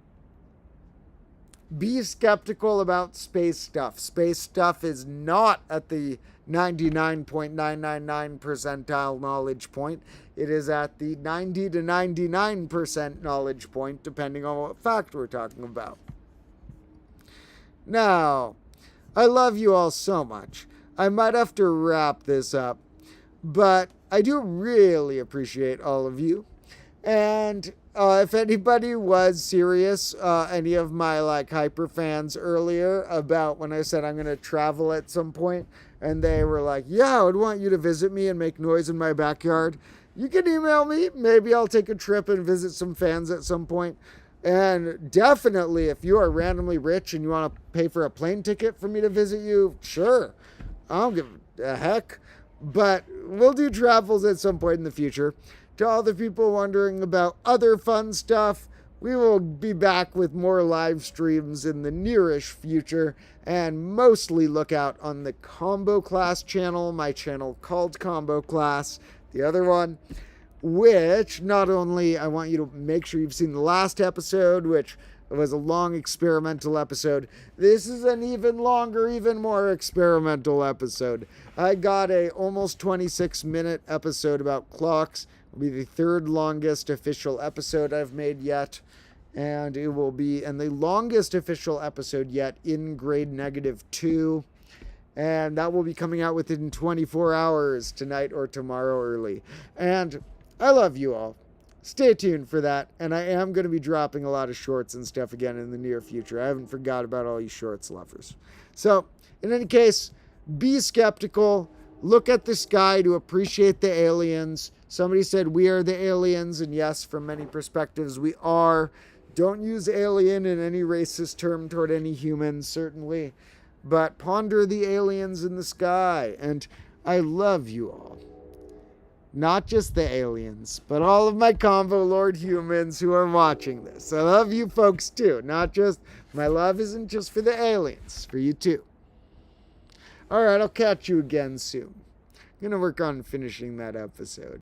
be skeptical about space stuff. Space stuff is not at the 99.999 percentile knowledge point. It is at the 90 to 99% knowledge point, depending on what fact we're talking about. Now, I love you all so much. I might have to wrap this up, but I do really appreciate all of you. And if anybody was serious, any of my hyper fans earlier about when I said I'm going to travel at some point, and they were like, yeah, I would want you to visit me and make noise in my backyard, you can email me. Maybe I'll take a trip and visit some fans at some point. And definitely, if you are randomly rich and you want to pay for a plane ticket for me to visit you, sure. I don't give a heck. But we'll do travels at some point in the future. To all the people wondering about other fun stuff, we will be back with more live streams in the nearish future. And mostly look out on the Combo Class channel, my channel called Combo Class. The other one, which not only I want you to make sure you've seen the last episode, which was a long experimental episode. This is an even longer, even more experimental episode. I got a almost 26-minute episode about clocks. It'll be the third longest official episode I've made yet. And it will be the longest official episode yet in grade -2. And that will be coming out within 24 hours tonight or tomorrow early. And I love you all. Stay tuned for that. And I am going to be dropping a lot of shorts and stuff again in the near future. I haven't forgot about all you shorts lovers. So, in any case, be skeptical. Look at the sky to appreciate the aliens. Somebody said we are the aliens. And yes, from many perspectives, we are. Don't use alien in any racist term toward any humans, certainly. But ponder the aliens in the sky. And I love you all. Not just the aliens, but all of my Convo Lord humans who are watching this. I love you folks too. My love isn't just for the aliens, for you too. Alright, I'll catch you again soon. I'm going to work on finishing that episode.